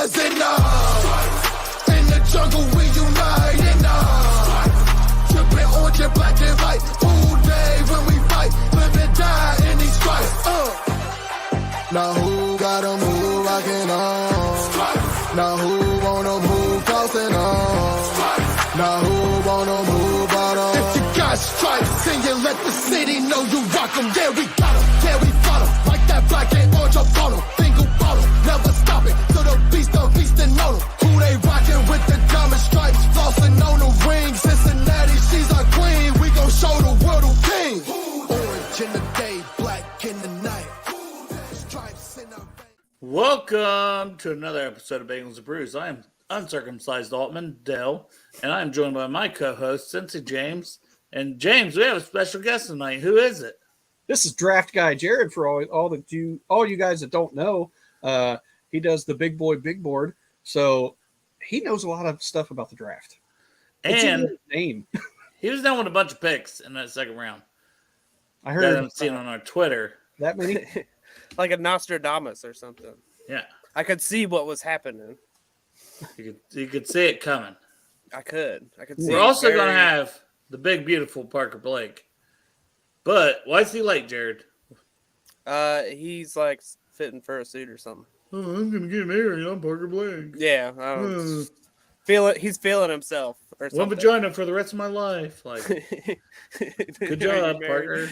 cause in the jungle we unite in tripping orange and black and white. All day when we fight, live and die in these stripes. Now who gotta move rockin' on? Now who wanna move crossing on? Now who wanna move out on? If you got stripes, then you let the city know you rock 'em. Yeah, we got 'em, yeah, we fought 'em. Like that black and orange up on 'em. Single bottle, never stop it. So the beast and know 'em. Who they rockin' with the diamond stripes? Flossin' on the ring. Cincinnati, she's our queen. We gon' show the world who king. Orange in the day, black in the night. Stripes in the veins. Welcome to another episode of Bengals Brews. I am uncircumcised Altman, Dell, and I am joined by my co-host, Cincy James. And James, we have a special guest tonight. Who is it? This is Draft Guy Jared. For all you guys that don't know, he does the Big Board, so he knows a lot of stuff about the draft. And his name. He was down with a bunch of picks in that second round. I heard. I've seen on our Twitter. That many, like a Nostradamus or something. Yeah, I could see what was happening. You could see it coming. I could see. We're also going to have the big, beautiful Parker Blake. But why is he late, Jared? He's like fitting for a suit or something. Oh, I'm going to get married. I'm Parker Blake. Yeah, I don't feel it. He's feeling himself or something. One vagina for the rest of my life. Like, good job, Parker.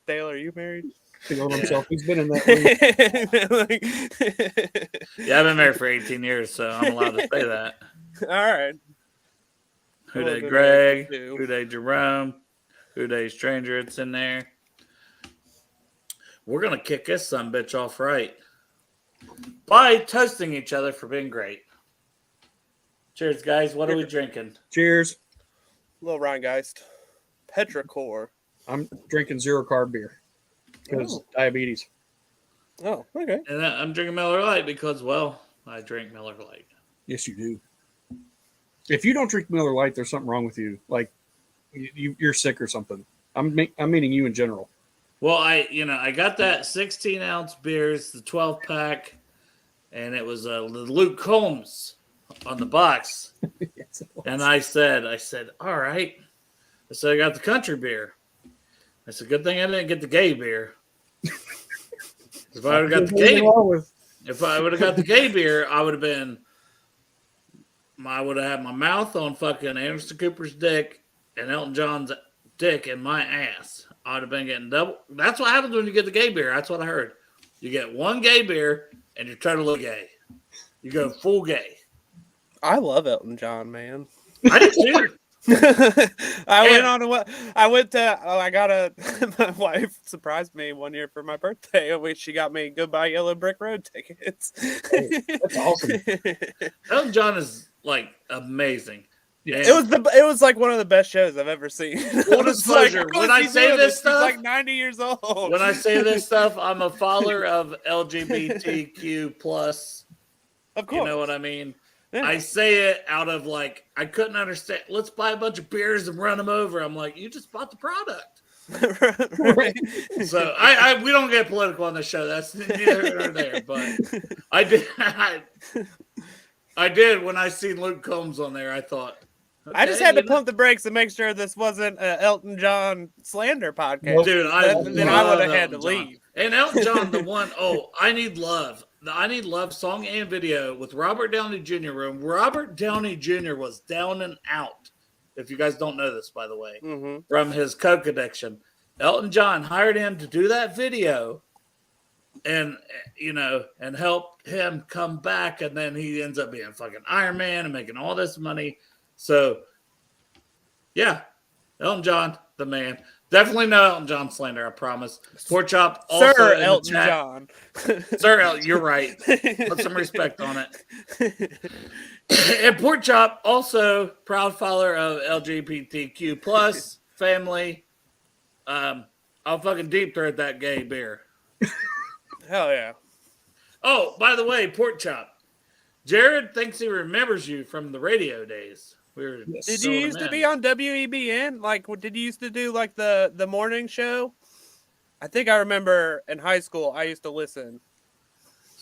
Taylor, are you married? on himself. He's been in that. Yeah, I've been married for 18 years, so I'm allowed to say that. All right. Who day Greg? Who day Jerome? Who day Stranger? It's in there. We're gonna kick this sumbitch off right by toasting each other for being great. Cheers, guys. What are we drinking? Cheers. Little Rheingeist. Petrichor. I'm drinking 0-carb beer because diabetes. Oh, okay. And I'm drinking Miller Lite because, well, I drink Miller Lite. Yes, you do. If you don't drink Miller Lite, there's something wrong with you. Like you're sick or something. I'm meaning you in general. Well, I got that 16-ounce beers, the 12-pack, and it was the Luke Combs on the box. Yes, and I said, all right. I said, I got the country beer. I said, good thing I didn't get the gay beer. If I would have got the gay beer, I would have had my mouth on fucking Anderson Cooper's dick and Elton John's dick in my ass. I would have been getting double. That's what happens when you get the gay beer. That's what I heard. You get one gay beer and you're totally gay. You go full gay. I love Elton John, man. I do too. My wife surprised me one year for my birthday, in which she got me Goodbye Yellow Brick Road tickets. Hey, that's awesome. Elton John is like amazing. Yeah. It was like one of the best shows I've ever seen. Full disclosure, when I say this stuff, he's like 90 years old. When I say this stuff, I'm a follower of LGBTQ plus. Of course, you know what I mean. Yeah. I say it out of like, I couldn't understand. Let's buy a bunch of beers and run them over. I'm like, you just bought the product. Right. So we don't get political on this show. That's neither here nor there. But I did when I seen Luke Combs on there. I thought, okay, I just had to pump the brakes and make sure this wasn't an Elton John slander podcast. Dude, then I would have had to leave. And Elton John, the one, I Need Love. The I Need Love song and video with Robert Downey Jr. Robert Downey Jr. was down and out. If you guys don't know this, by the way, from his coke addiction. Elton John hired him to do that video and help him come back. And then he ends up being fucking Iron Man and making all this money. So, yeah, Elton John, the man. Definitely no Elton John slander, I promise. Pork Chop also Sir in Elton the chat. John. Sir Elton, you're right. Put some respect on it. And Pork Chop, also proud follower of LGBTQ plus family. I'll fucking deep throat that gay beer. Hell yeah. Oh, by the way, Pork Chop. Jared thinks he remembers you from the radio days. Did you used to be on WEBN? Like, did you used to do like the morning show? I think I remember in high school I used to listen.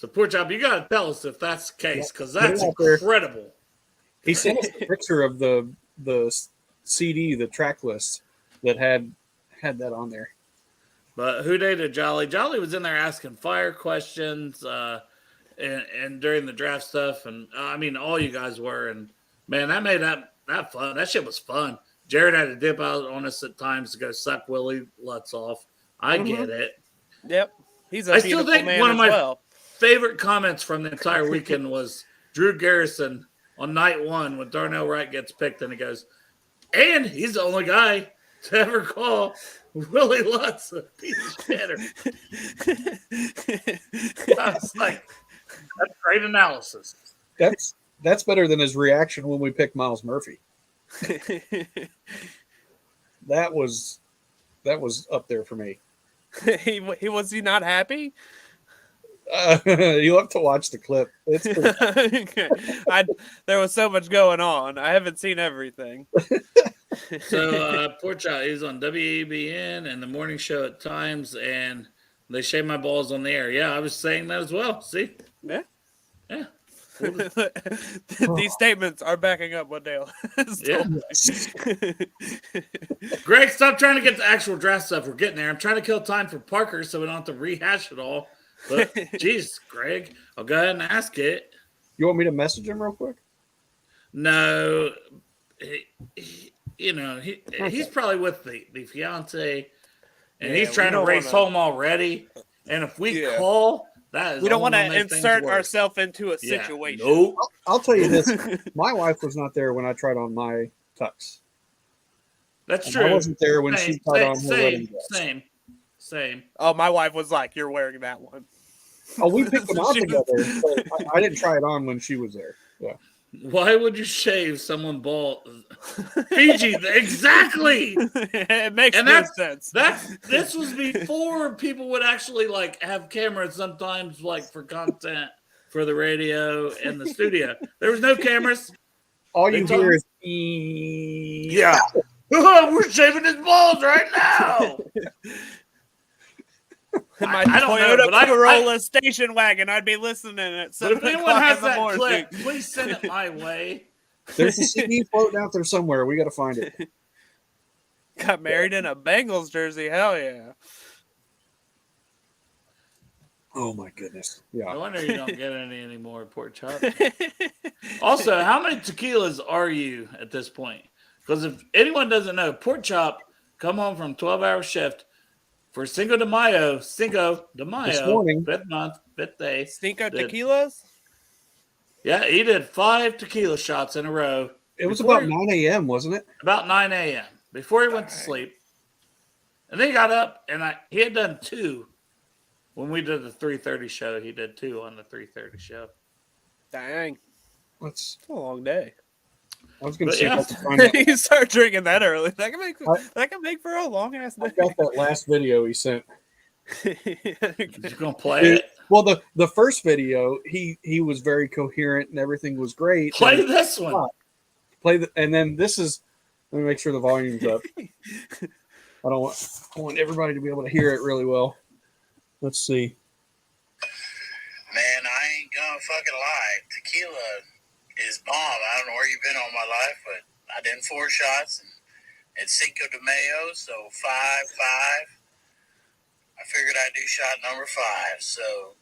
So, Poor Chop, you got to tell us if that's the case, because that's Get it out there. incredible. He sent us a picture of the CD, the track list that had that on there. But who dated Jolly? Jolly was in there asking fire questions and during the draft stuff. And I mean, all you guys were. And man, that made that fun. That shit was fun. Jared had to dip out on us at times to go suck Willie Lutz off. I get it. Yep. He's a I beautiful still think man one of as my well. favorite comments from the entire weekend was Drew Garrison on night one when Darnell Wright gets picked, and he goes, and he's the only guy to ever call Willie Lutz a piece of shitter. I was like, that's great analysis. That's better than his reaction when we picked Miles Murphy. That was up there for me. he was he not happy? You'll have to watch the clip. It's there was so much going on. I haven't seen everything. So, Poor Child, he was on WABN and the morning show at times, and they shaved my balls on the air. Yeah, I was saying that as well. See? Yeah. Yeah. These statements are backing up what Dale has told me. Greg, stop trying to get the actual draft stuff. We're getting there. I'm trying to kill time for Parker so we don't have to rehash it all. But, geez, Greg, I'll go ahead and ask it. You want me to message him real quick? No. He's probably with the fiance, and he's trying to race home already. And if we call, that is we don't want to insert ourselves into a situation. Nope. I'll tell you this: my wife was not there when I tried on my tux. That's And true. I wasn't there when she tried on her wedding dress. Same. Oh, my wife was like, "You're wearing that one." Oh, we picked them out together. But I didn't try it on when she was there. Yeah. Why would you shave someone bald? Fiji, exactly. It makes no sense. This was before people would actually like have cameras sometimes, like for content for the radio and the studio. There was no cameras. All you hear is yeah. We're shaving his balls right now. My I don't know, Toyota but Corolla station wagon. I'd be listening at 7 But if anyone o'clock has in the that morning. clip, please send it my way. there's a CD floating out there somewhere. We got to find it. Got married in a Bengals jersey. Hell yeah. Oh my goodness. Yeah. No wonder you don't get any anymore, Pork Chop. Also, how many tequilas are you at this point? Because if anyone doesn't know, Pork Chop come home from 12-hour shift for Cinco de Mayo, This morning. 5th month, 5th day. Cinco tequilas? Yeah, he did 5 tequila shots in a row. It was Before about 9 a.m., wasn't it? About 9 a.m. before he went to sleep. And then he got up, and he had done 2. When we did the 3:30 show, he did 2 on the 3:30 show. Dang. That's a long day. I was going to But say, yeah. if I could find that. You start drinking that early. That can make for a long ass day. I got that last video he sent. You're going to play it? Well, the first video, he was very coherent and everything was great. Play and this one. and then this is. Let me make sure the volume's up. I want everybody to be able to hear it really well. Let's see. Man, I ain't gonna fucking lie. Tequila is bomb. I don't know where you've been all my life, but I did 4 shots and it's Cinco de Mayo, so 5. I figured I'd do shot number 5. So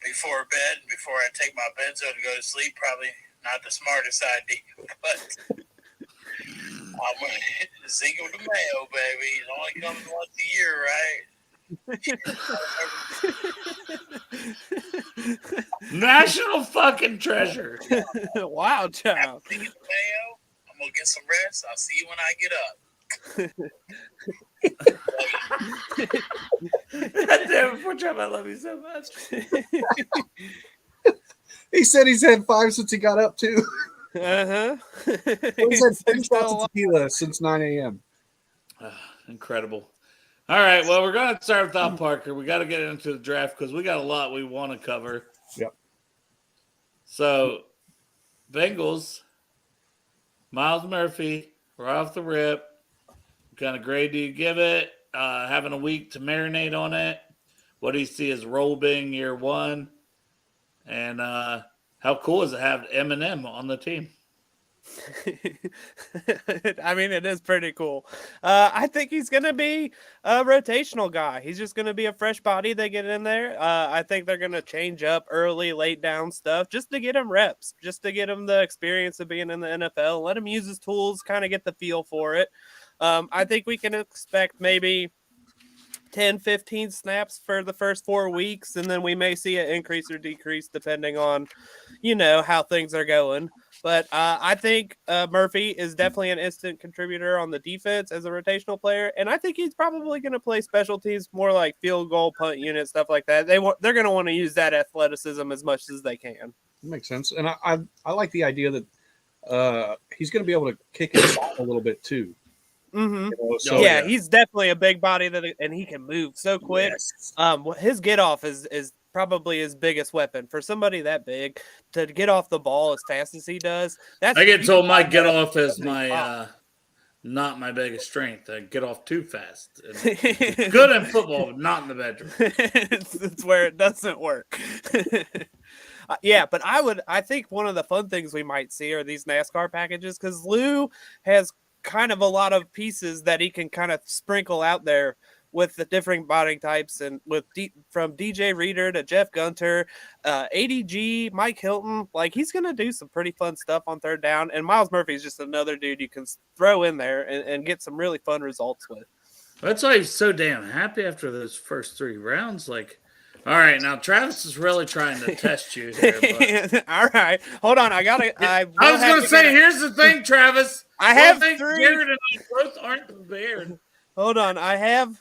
before bed, before I take my benzo to go to sleep, probably not the smartest idea, but I'm gonna hit the Cinco de Mayo, baby. It only comes once a year, right? National fucking treasure. Wow, child. Cinco de Mayo. I'm gonna get some rest. I'll see you when I get up. Damn, Poor Chop, I love you so much. He said he's had 5 since he got up too. Uh-huh. He's had 10 shots of tequila since 9 a.m. Incredible. All right, well, we're going to start without Parker. We got to get into the draft because we got a lot we want to cover. Yep. So, Bengals, Miles Murphy, right off the rip. What kind of grade do you give it? Having a week to marinate on it. What do you see as role being year 1? And how cool is it to have Eminem on the team? I mean, it is pretty cool. I think he's going to be a rotational guy. He's just going to be a fresh body they get in there. I think they're going to change up early, late down stuff just to get him reps, just to get him the experience of being in the NFL. Let him use his tools, kind of get the feel for it. I think we can expect maybe 10, 15 snaps for the first 4 weeks, and then we may see an increase or decrease depending on, how things are going. But I think Murphy is definitely an instant contributor on the defense as a rotational player, and I think he's probably going to play special teams, more like field goal, punt unit, stuff like that. They're going to want to use that athleticism as much as they can. That makes sense, and I like the idea that he's going to be able to kick his ball a little bit too. Mm-hmm. So, yeah, he's definitely a big body and he can move so quick. Yes. His get off is probably his biggest weapon for somebody that big to get off the ball as fast as he does. I get told my get off is my not my biggest strength. I get off too fast. Good in football, but not in the bedroom. it's where it doesn't work. Yeah, but I think one of the fun things we might see are these NASCAR packages, because Lou has kind of a lot of pieces that he can kind of sprinkle out there with the different body types, and with from DJ Reader to Jeff Gunter, ADG, Mike Hilton. Like, he's going to do some pretty fun stuff on third down, and Miles Murphy is just another dude you can throw in there and get some really fun results with. That's why he's so damn happy after those first 3 rounds. Like, all right, now Travis is really trying to test you here. But... All right, hold on. I was going to say, here's the thing, Travis. I have 3. Jared and I both aren't prepared. Hold on, I have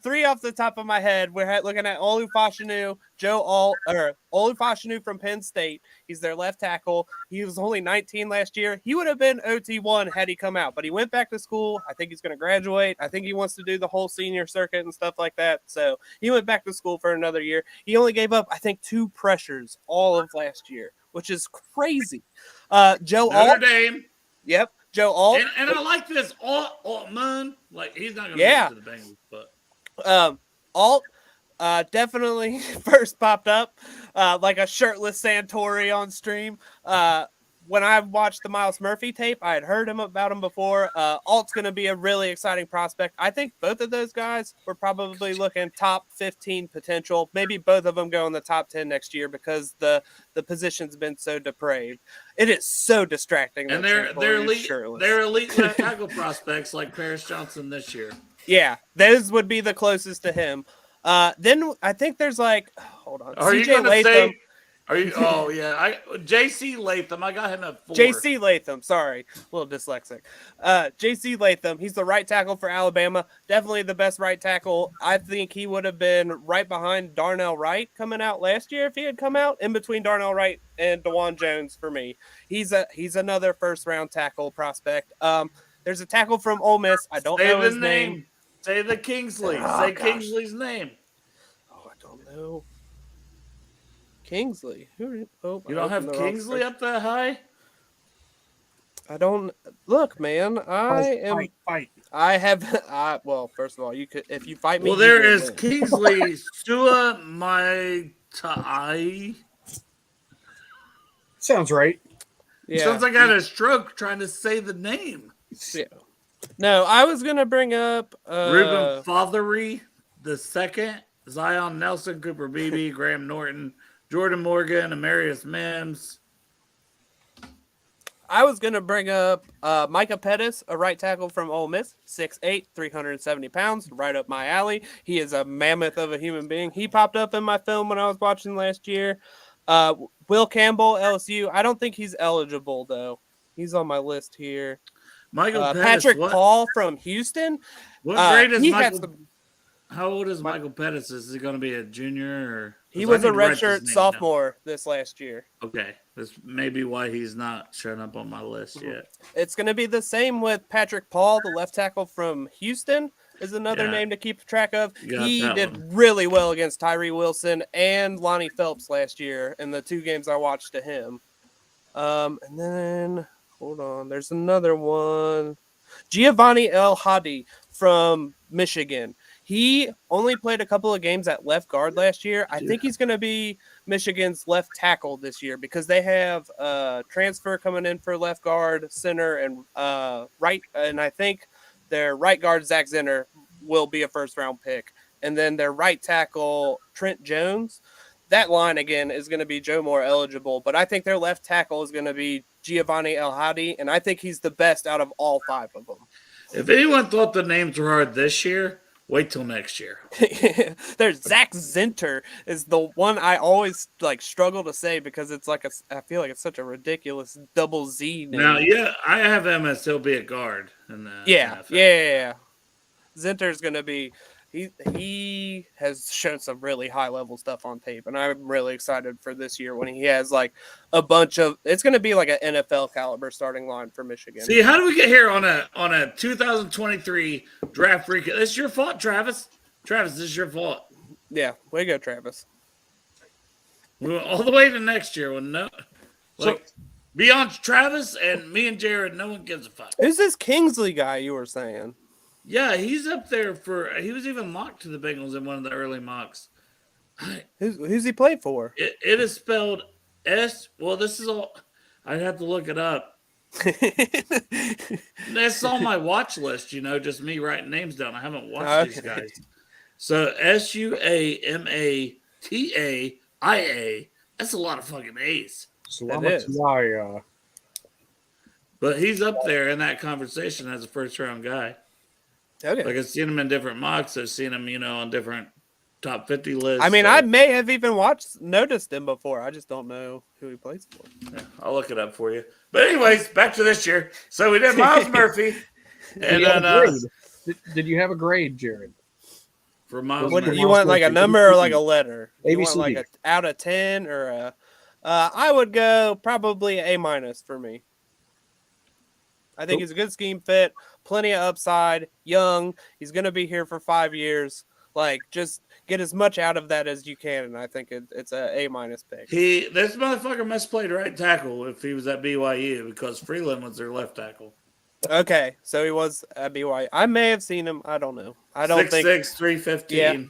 3 off the top of my head. We're looking at Olu Fashanu, Olu Fashanu from Penn State. He's their left tackle. He was only 19 last year. He would have been OT1 had he come out, but he went back to school. I think he's going to graduate. I think he wants to do the whole senior circuit and stuff like that. So he went back to school for another year. He only gave up, I think, 2 pressures all of last year, which is crazy. Joe Notre Dame. Yep. Joe Alt. And I like this Altman. Like, he's not going to get to the Bengals, but Alt definitely first popped up like a shirtless Santori on stream. When I watched the Miles Murphy tape, I had heard about him before. Alt's going to be a really exciting prospect. I think both of those guys were probably looking top 15 potential. Maybe both of them go in the top 10 next year, because the position's been so depraved. It is so distracting. And they're elite left tackle prospects like Paris Johnson this year. Yeah, those would be the closest to him. Then I think there's hold on. Are CJ you going to Latham. say? Are you? Oh yeah, J.C. Latham. I got him at 4. J.C. Latham. Sorry, a little dyslexic. J.C. Latham. He's the right tackle for Alabama. Definitely the best right tackle. I think he would have been right behind Darnell Wright coming out last year if he had come out, in between Darnell Wright and DeJuan Jones for me. He's another first round tackle prospect. There's a tackle from Ole Miss. I don't know his name. Say the Kingsley. Say Kingsley's name. Oh, I don't know. Kingsley. You don't have Kingsley up that high? I don't look, man. Fight. I have. Well, first of all, you could if you fight me. Well, there is Kingsley Stua Maitai. Sounds right. Yeah. Sounds like I had a stroke trying to say the name. Yeah. No, I was gonna bring up Ruben Fothery the second, Zion Nelson, Cooper Beebe, Graham Norton, Jordan Morgan, Amarius Mims. I was going to bring up Micah Pettis, a right tackle from Ole Miss, 6'8", 370 pounds, right up my alley. He is a mammoth of a human being. He popped up in my film when I was watching last year. Will Campbell, LSU. I don't think he's eligible, though. He's on my list here. Michael Pettis, Patrick Paul from Houston. What grade is Michael? How old is Michael Pettis? Is he going to be a junior? Or he was a redshirt sophomore this last year. Okay, that's maybe why he's not showing up on my list yet. It's going to be the same with Patrick Paul, the left tackle from Houston, is another name to keep track of. He did really well against Tyree Wilson and Lonnie Phelps last year in the 2 games I watched to him. And then, hold on, there's another one. Giovanni El Hadi from Michigan. He only played a couple of games at left guard last year. I think he's going to be Michigan's left tackle this year because they have a transfer coming in for left guard, center, and right. And I think their right guard, Zach Zinner, will be a first-round pick. And then their right tackle, Trent Jones, that line, again, is going to be Joe Moore eligible. But I think their left tackle is going to be Giovanni El Hadi, and I think he's the best out of all 5 of them. If anyone thought the names were hard this year, wait till next year. There's Zach Zinter is the one I always struggle to say because it's I feel like it's such a ridiculous double Z name. Now, yeah, I have him as he'll be a guard in the NFL. Yeah. Zinter's gonna be. He has shown some really high level stuff on tape, and I'm really excited for this year when he has a bunch of. It's going to be like an NFL caliber starting line for Michigan. See, how do we get here on a 2023 draft recap? It's your fault, Travis. Travis, this is your fault. Yeah, way to go, Travis. We went all the way to next year when beyond Travis and me and Jared, no one gives a fuck. Who's this Kingsley guy you were saying? Yeah, he's up there he was even mocked to the Bengals in one of the early mocks. Who's he played for? It is spelled S. Well, this is all. I'd have to look it up. That's on my watch list, just me writing names down. I haven't watched these guys. So Suamatia. That's a lot of fucking A's. But he's up there in that conversation as a first-round guy. Okay. I've seen him in different mocks. I've seen him, on different top 50 lists. I mean, I may have even noticed him before. I just don't know who he plays for. Yeah, I'll look it up for you. But anyways, back to this year. So we did Miles Murphy. And then did you have a grade, Jared? For Miles What do Murphy. you want, a number or a letter? You ABC. want a out of 10 or a? I would go probably A- for me. I think he's a good scheme fit, plenty of upside, young. He's going to be here for 5 years. Just get as much out of that as you can, and I think it's a A- pick. This motherfucker misplayed right tackle if he was at BYU because Freeland was their left tackle. Okay, so he was at BYU. I may have seen him. I don't know. I don't 6'6", 315. Yeah.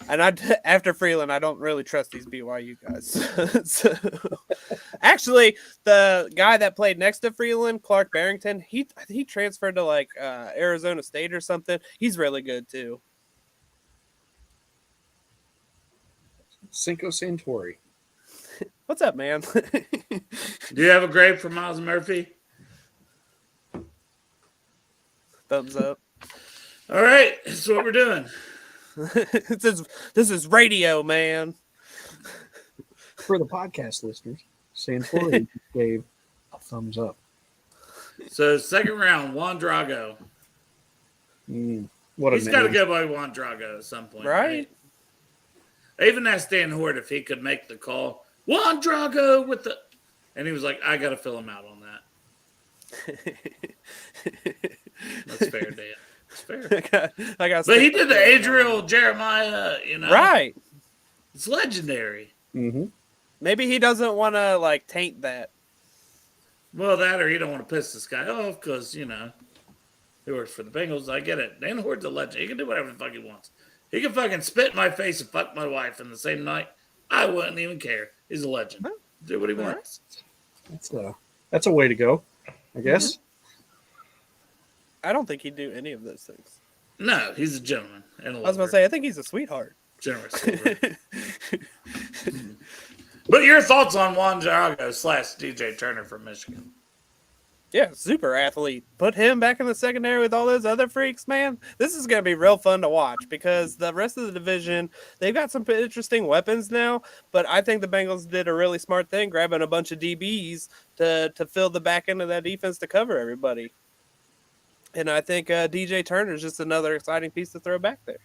And after Freeland, I don't really trust these BYU guys. So, actually, the guy that played next to Freeland, Clark Barrington, he transferred to Arizona State or something. He's really good too. Cinco Santori. What's up, man? Do you have a grade for Miles Murphy? Thumbs up. All right, that's what we're doing. This is radio, man. For the podcast listeners, Santori gave a thumbs up. So second round, Juan Drago. What a He's name. got to go by Juan Drago at some point, Right? I even asked Dan Hort if he could make the call. Juan Drago and he was like, I got to fill him out on that. That's fair, Dan. It's fair. But he did the Adriel Jeremiah, Right. It's legendary. Mm-hmm. Maybe he doesn't want to taint that. Well, that or he don't want to piss this guy off because, he works for the Bengals. I get it. Dan Hort's a legend. He can do whatever the fuck he wants. He can fucking spit in my face and fuck my wife in the same night. I wouldn't even care. He's a legend. Do what he wants. That's a way to go, I guess. Mm-hmm. I don't think he'd do any of those things. No, he's a gentleman. And I was about to say, I think he's a sweetheart. Generous. But your thoughts on Juan Drago / DJ Turner from Michigan? Yeah, super athlete. Put him back in the secondary with all those other freaks, man. This is going to be real fun to watch because the rest of the division, they've got some interesting weapons now, but I think the Bengals did a really smart thing, grabbing a bunch of DBs to fill the back end of that defense to cover everybody. And I think DJ Turner is just another exciting piece to throw back there.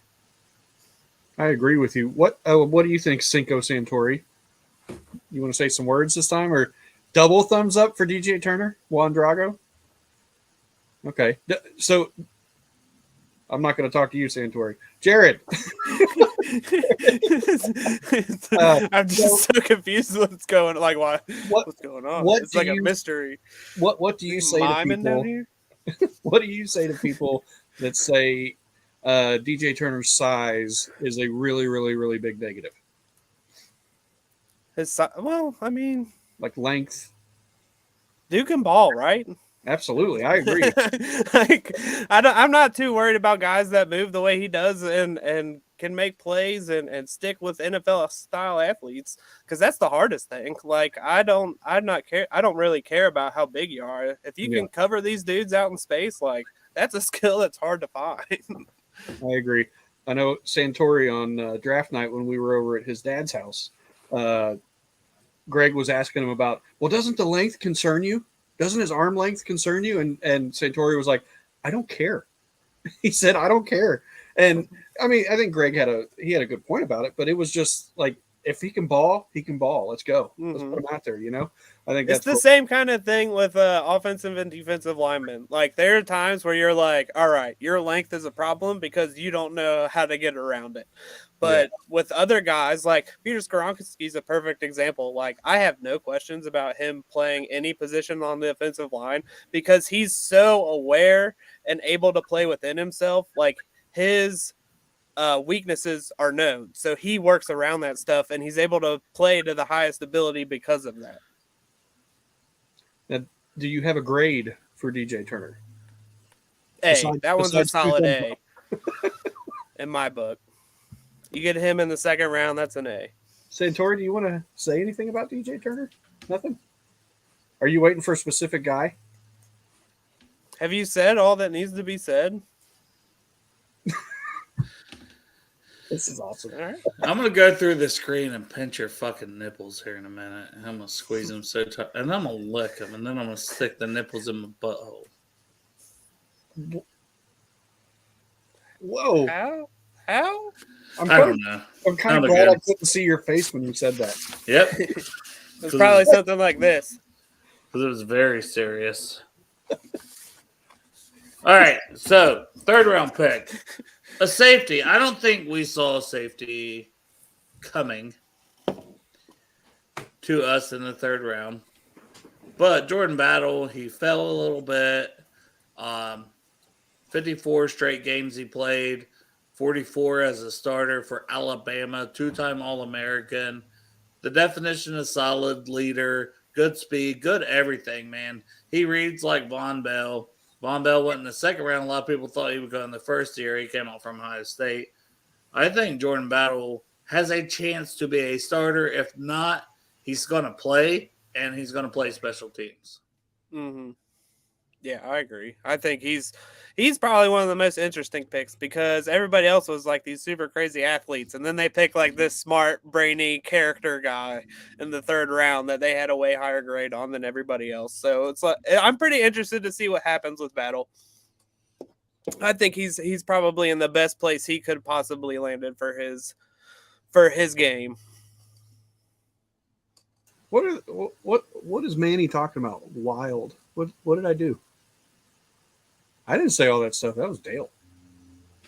I agree with you. What do you think, Cinco Santori? You want to say some words this time, or double thumbs up for DJ Turner, Juan Drago? Okay, so I'm not going to talk to you, Santori. Jared. I'm just so confused what's going on. What's going on? It's like a mystery. What do you say to people? Down here? What do you say to people that say DJ Turner's size is a really, really, really big negative? Well, I mean, like length. Duke can ball, right? Absolutely, I agree. Like, I'm not too worried about guys that move the way he does and can make plays and stick with NFL style athletes, because that's the hardest thing. Like, I don't really care about how big you are. If you Yeah. can cover these dudes out in space, like, that's a skill that's hard to find. I agree. I know Santori on draft night when we were over at his dad's house. Greg was asking him about, well, doesn't the length concern you? Doesn't his arm length concern you? And Santori was like, I don't care. He said, I don't care. And I mean, I think Greg had a good point about it, but it was just like, if he can ball, he can ball. Let's go. Let's put him out there. I think It's the same kind of thing with offensive and defensive linemen. Like, there are times where you're like, all right, your length is a problem because you don't know how to get around it. But with other guys, like Peter Skoronski's a perfect example. Like, I have no questions about him playing any position on the offensive line because he's so aware and able to play within himself. Like, his weaknesses are known, so he works around that stuff, and he's able to play to the highest ability because of that. Now, do you have a grade for DJ Turner? That one's a solid A in my book. You get him in the second round, that's an A. Santori, do you want to say anything about DJ Turner? Nothing? Are you waiting for a specific guy? Have you said all that needs to be said? This is awesome. All right. I'm gonna go through the screen and pinch your fucking nipples here in a minute. And I'm gonna squeeze them so tight, and I'm gonna lick them, and then I'm gonna stick the nipples in my butthole. Whoa! How? I don't know. I'm kind of Not glad good. I couldn't see your face when you said that. Yep, It's probably something like this. because it was very serious. All right, so third round pick, a safety. I don't think we saw a safety coming to us in the third round, but Jordan Battle, he fell a little bit. 54 straight games he played, 44 as a starter for Alabama, two-time All-American. The definition of solid leader, good speed, good everything, man. He reads like Von Bell. Von Bell went in the second round. A lot of people thought he would go in the first year. He came out from Ohio State. I think Jordan Battle has a chance to be a starter. If not, he's going to play, and he's going to play special teams. Mm-hmm. Yeah, I agree. I think he's probably one of the most interesting picks because everybody else was like these super crazy athletes, and then they pick like this smart, brainy character guy in the third round that they had a way higher grade on than everybody else. So it's like, I'm pretty interested to see what happens with Battle. I think he's probably in the best place he could possibly landed for his game. What is Manny talking about? Wild. What did I do? I didn't say all that stuff. That was Dale.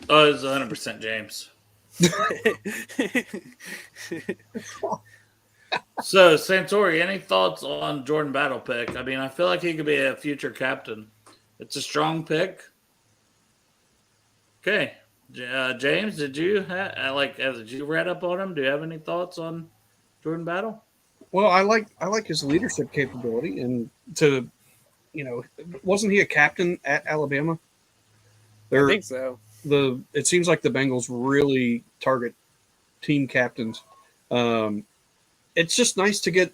Oh, it's 100% James. So, Santori, any thoughts on Jordan Battle pick? I mean, I feel like he could be a future captain. It's a strong pick. Okay. James, did you read up on him? Do you have any thoughts on Jordan Battle? Well, I like his leadership capability, and wasn't he a captain at Alabama? I think so. It seems like the Bengals really target team captains. It's just nice to get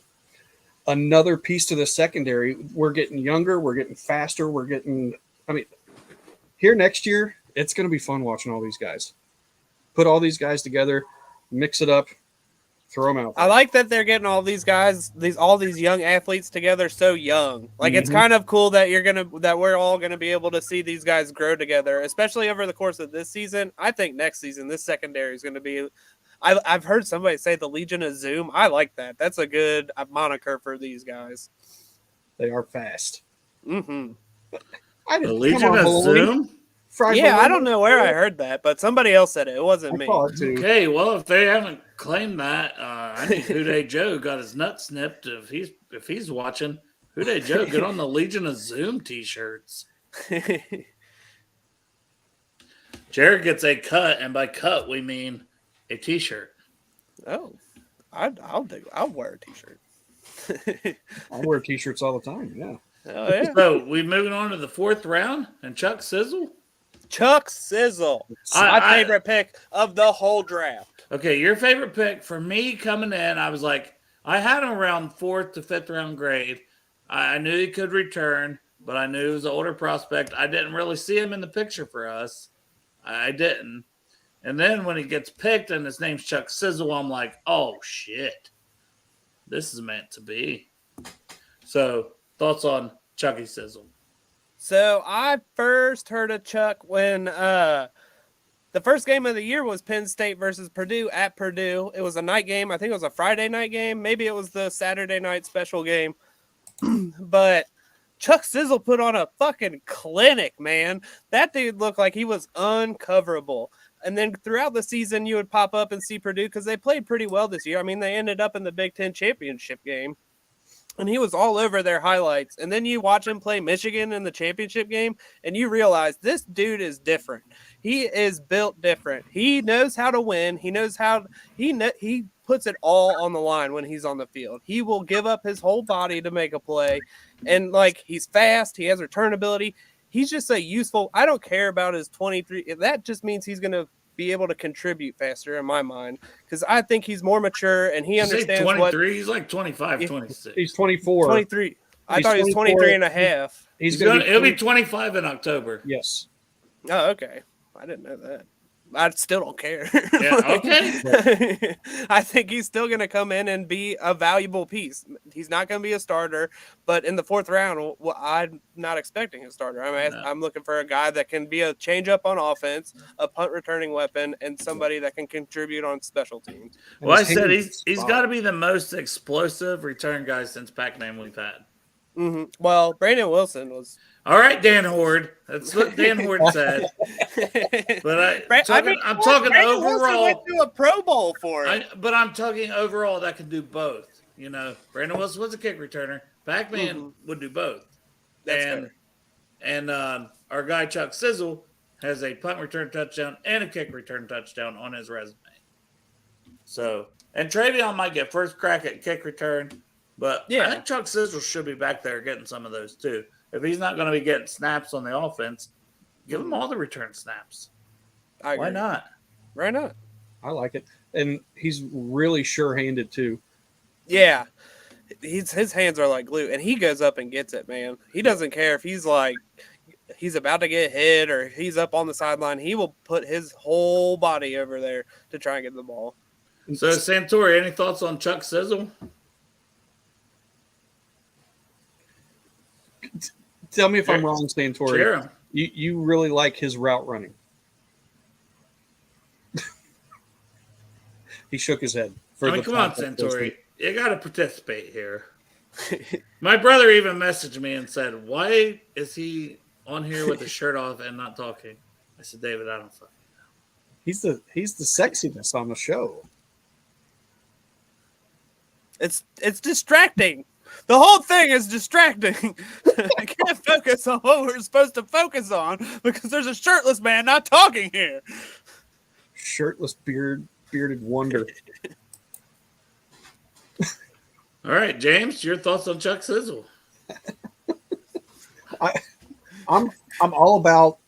another piece to the secondary. We're getting younger, we're getting faster, here next year, it's going to be fun watching all these guys. Put all these guys together, mix it up, throw them out there. I like that they're getting all these guys, all these young athletes together so young. Like, it's kind of cool that we're all gonna be able to see these guys grow together, especially over the course of this season. I think next season this secondary is gonna be. I've heard somebody say the Legion of Zoom. I like that. That's a good moniker for these guys. They are fast. Mm-hmm. The Legion of Zoom? Yeah, I don't know where I heard that, but somebody else said it. It wasn't me. Okay, well, if they haven't claimed that, I think Houday Joe got his nuts snipped. If he's watching, Houday Joe, get on the Legion of Zoom t-shirts. Jared gets a cut, and by cut we mean a t-shirt. Oh, I'll wear a t-shirt. I wear t-shirts all the time. Yeah. Oh yeah. So we moving on to the 4th round and Chuck Sizzle. Chuck Sizzle, my favorite pick of the whole draft. Okay, your favorite pick for me coming in, I was like, I had him around 4th to 5th round grade. I knew he could return, but I knew he was an older prospect. I didn't really see him in the picture for us. I didn't. And then when he gets picked and his name's Chuck Sizzle, I'm like, oh shit, this is meant to be. So, thoughts on Chucky Sizzle? So I first heard of Chuck when the first game of the year was Penn State versus Purdue at Purdue. It was a night game. I think it was a Friday night game. Maybe it was the Saturday night special game. But Chuck Sizzle put on a fucking clinic, man. That dude looked like he was uncoverable. And then throughout the season, you would pop up and see Purdue because they played pretty well this year. I mean, they ended up in the Big Ten championship game. And he was all over their highlights. And then you watch him play Michigan in the championship game, and you realize this dude is different. He is built different. He knows how to win. He knows how he puts it all on the line when he's on the field. He will give up his whole body to make a play. And like, he's fast. He has return ability. He's just a useful. I don't care about his 23. That just means he's going to be able to contribute faster in my mind, because I think he's more mature and he understands 23. He's like 25, 26. He's 24. 23. I thought he was 23 and a half. He'll be 25 in October. Yes. Oh, okay. I didn't know that. I still don't care. Yeah, okay. I think he's still going to come in and be a valuable piece. He's not going to be a starter, but in the 4th round, I'm not expecting a starter. I'm looking for a guy that can be a change-up on offense, a punt returning weapon, and somebody that can contribute on special teams. Well, I said he's got to be the most explosive return guy since Pac-Man we've had. Mm-hmm. Well, Brandon Wilson was. All right, Dan Horde. That's what Dan Horde said. But I'm talking Brandon overall. Wilson went to a Pro Bowl for it. But I'm talking overall that can do both. You know, Brandon Wilson was a kick returner. Pac-Man would do both. That's fair. And our guy Chuck Sizzle has a punt return touchdown and a kick return touchdown on his resume. So, and Travion might get first crack at kick return, but I think Chuck Sizzle should be back there getting some of those too. If he's not going to be getting snaps on the offense, give him all the return snaps. Why not? Why not? I like it. And he's really sure-handed too. Yeah. His hands are like glue, and he goes up and gets it, man. He doesn't care if he's about to get hit or he's up on the sideline. He will put his whole body over there to try and get the ball. So, Santori, any thoughts on Chuck Sizzle? Tell me if I'm wrong, Santori. Sure. You really like his route running. He shook his head. Come on, Santori. You got to participate here. My brother even messaged me and said, why is he on here with his shirt off and not talking? I said, David, I don't fucking know. He's the sexiness on the show. It's distracting. The whole thing is distracting. I can't focus on what we're supposed to focus on because there's a shirtless man not talking here. Shirtless bearded wonder. All right, James, your thoughts on Chuck Sizzle? I'm all about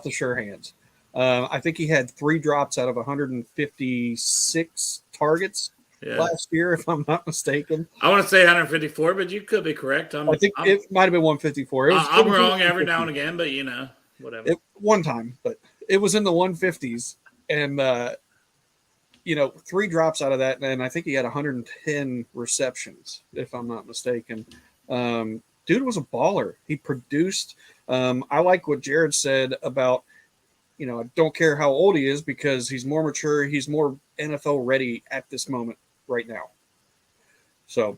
the sure hands. I think he had 3 drops out of 156 targets last year, if I'm not mistaken. I want to say 154, but you could be correct. I think it might have been 154. I'm wrong every now and again, but whatever. One time, but it was in the 150s, and 3 drops out of that, and I think he had 110 receptions, if I'm not mistaken. Dude was a baller. He produced. I like what Jared said about, I don't care how old he is because he's more mature. He's more NFL ready at this moment right now. So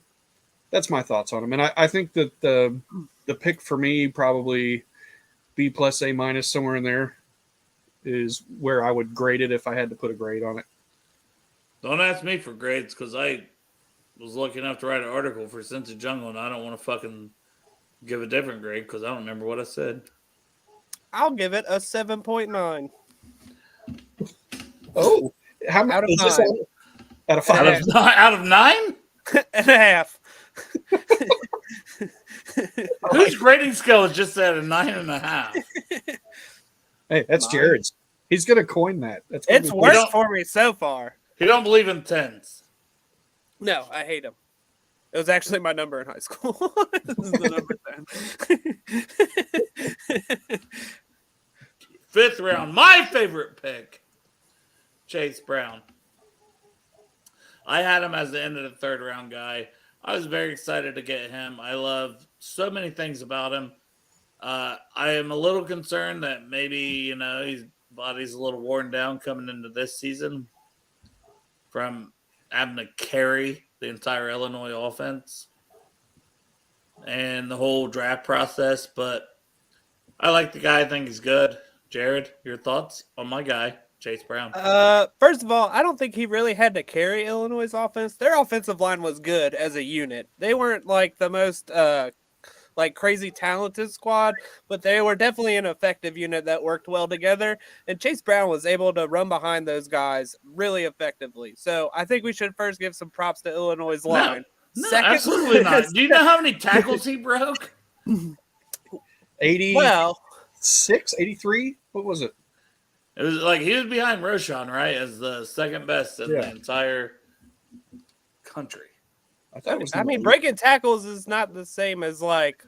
that's my thoughts on him. And I think that the pick for me, probably B plus A minus, somewhere in there, is where I would grade it if I had to put a grade on it. Don't ask me for grades because I was lucky enough to write an article for Sense of Jungle, and I don't want to fucking give a different grade because I don't remember what I said. I'll give it a 7.9. Oh, how out of is 9? Out of 5. Out of 9? and a half. Whose grading scale is just at a 9.5? Hey, that's Mine. Jared's. He's gonna coin that. That's gonna It's be- worked for me so far. You don't believe in 10s. No, I hate him. It was actually my number in high school. This is the number 10. 5th round, my favorite pick, Chase Brown. I had him as the end of the 3rd round guy. I was very excited to get him. I love so many things about him. I am a little concerned that maybe, his body's a little worn down coming into this season from having to carry the entire Illinois offense and the whole draft process. But I like the guy. I think he's good. Jared, your thoughts on my guy, Chase Brown? First of all, I don't think he really had to carry Illinois' offense. Their offensive line was good as a unit. They weren't like the most crazy talented squad, but they were definitely an effective unit that worked well together. And Chase Brown was able to run behind those guys really effectively. So I think we should first give some props to Illinois' line. No, Second, absolutely not. Do you know how many tackles he broke? 86, well, 83? What was it? It was like he was behind Roshan, right, as the second best in the entire country. I thought it was. I mean, breaking tackles is not the same as like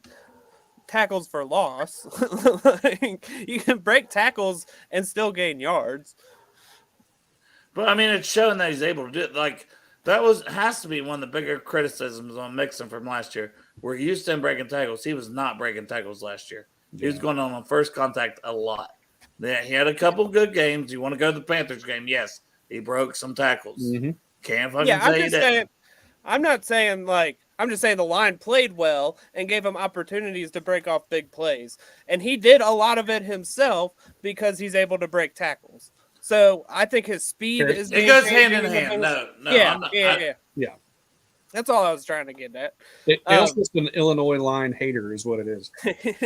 tackles for loss. Like, you can break tackles and still gain yards. But I mean, it's showing that he's able to do it. Like has to be one of the bigger criticisms on Mixon from last year, where he used to him breaking tackles. He was not breaking tackles last year. He was going on first contact a lot. Yeah, he had a couple good games. You want to go to the Panthers game? Yes, he broke some tackles. Mm-hmm. Can't fucking say he didn't. I'm not saying I'm just saying the line played well and gave him opportunities to break off big plays. And he did a lot of it himself because he's able to break tackles. So I think his speed is. It goes hand in hand. No. Yeah. That's all I was trying to get at. It's just an Illinois line hater, is what it is.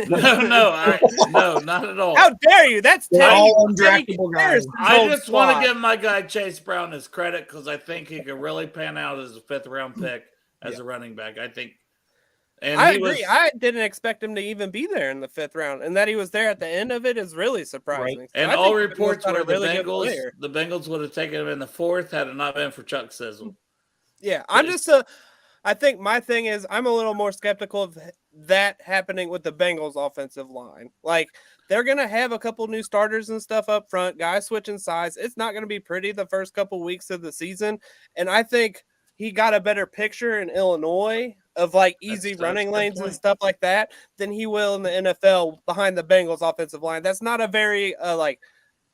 No, not at all. How dare you? That's all undraftable guys. I just want to give my guy Chase Brown his credit because I think he could really pan out as a 5th round pick as a running back. I think. And I agree. I didn't expect him to even be there in the 5th round, and that he was there at the end of it is really surprising. Right. And all reports were the Bengals would have taken him in the 4th had it not been for Chuck Sizzle. Yeah, I think my thing is I'm a little more skeptical of that happening with the Bengals offensive line. Like, they're going to have a couple new starters and stuff up front, guys switching sides. It's not going to be pretty the first couple weeks of the season. And I think he got a better picture in Illinois of like easy running lanes and stuff like that than he will in the NFL behind the Bengals offensive line. That's not a very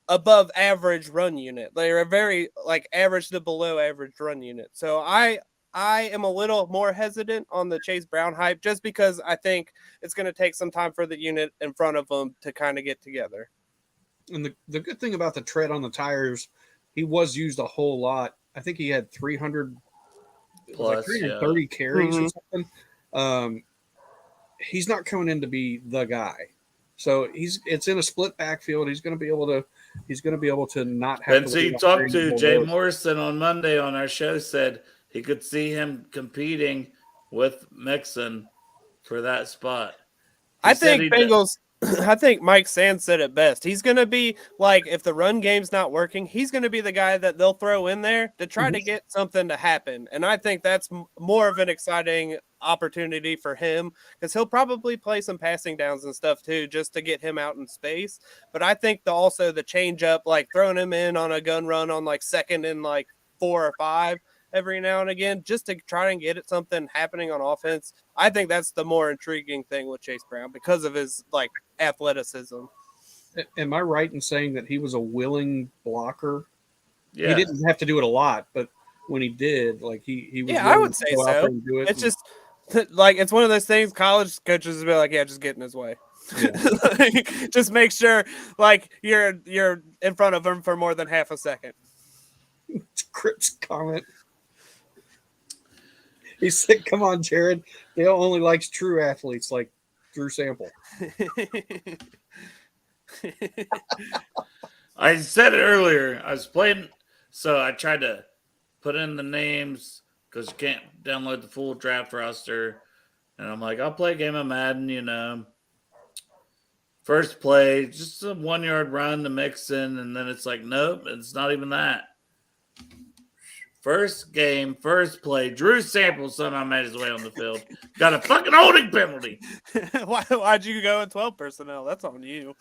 above average run unit. They're a very average to below average run unit. So I am a little more hesitant on the Chase Brown hype just because I think it's going to take some time for the unit in front of them to kind of get together. And the good thing about the tread on the tires, he was used a whole lot. I think he had 300 plus 330 carries or something. He's not coming in to be the guy. So it's in a split backfield. He's going to be able to not have to. He talked to Jay Morrison on Monday on our show, said he could see him competing with Mixon for that spot. I think Mike Sands said it best. He's going to be if the run game's not working, he's going to be the guy that they'll throw in there to try to get something to happen. And I think that's more of an exciting opportunity for him because he'll probably play some passing downs and stuff too, just to get him out in space. But I think also the change up, throwing him in on a gun run on 2nd and 4 or 5 every now and again, just to try and get something happening on offense. I think that's the more intriguing thing with Chase Brown because of his athleticism. Am I right in saying that he was a willing blocker? Yeah. He didn't have to do it a lot, but when he did, he was. Yeah, I would say so. It's just it's one of those things. College coaches will be like, "Yeah, just get in his way." Yeah. Just make sure you're in front of him for more than half a second. Crip's comment. He said, "Come on, Jared. Dale only likes true athletes like Drew Sample." I said it earlier. I was playing, so I tried to put in the names because you can't download the full draft roster. And I'm like, I'll play a game of Madden, First play, just a 1 yard run to Mixon. And then it's like, nope, it's not even that. First game, first play. Drew Sample somehow made his way on the field. Got a fucking holding penalty. Why'd you go in 12 personnel? That's on you.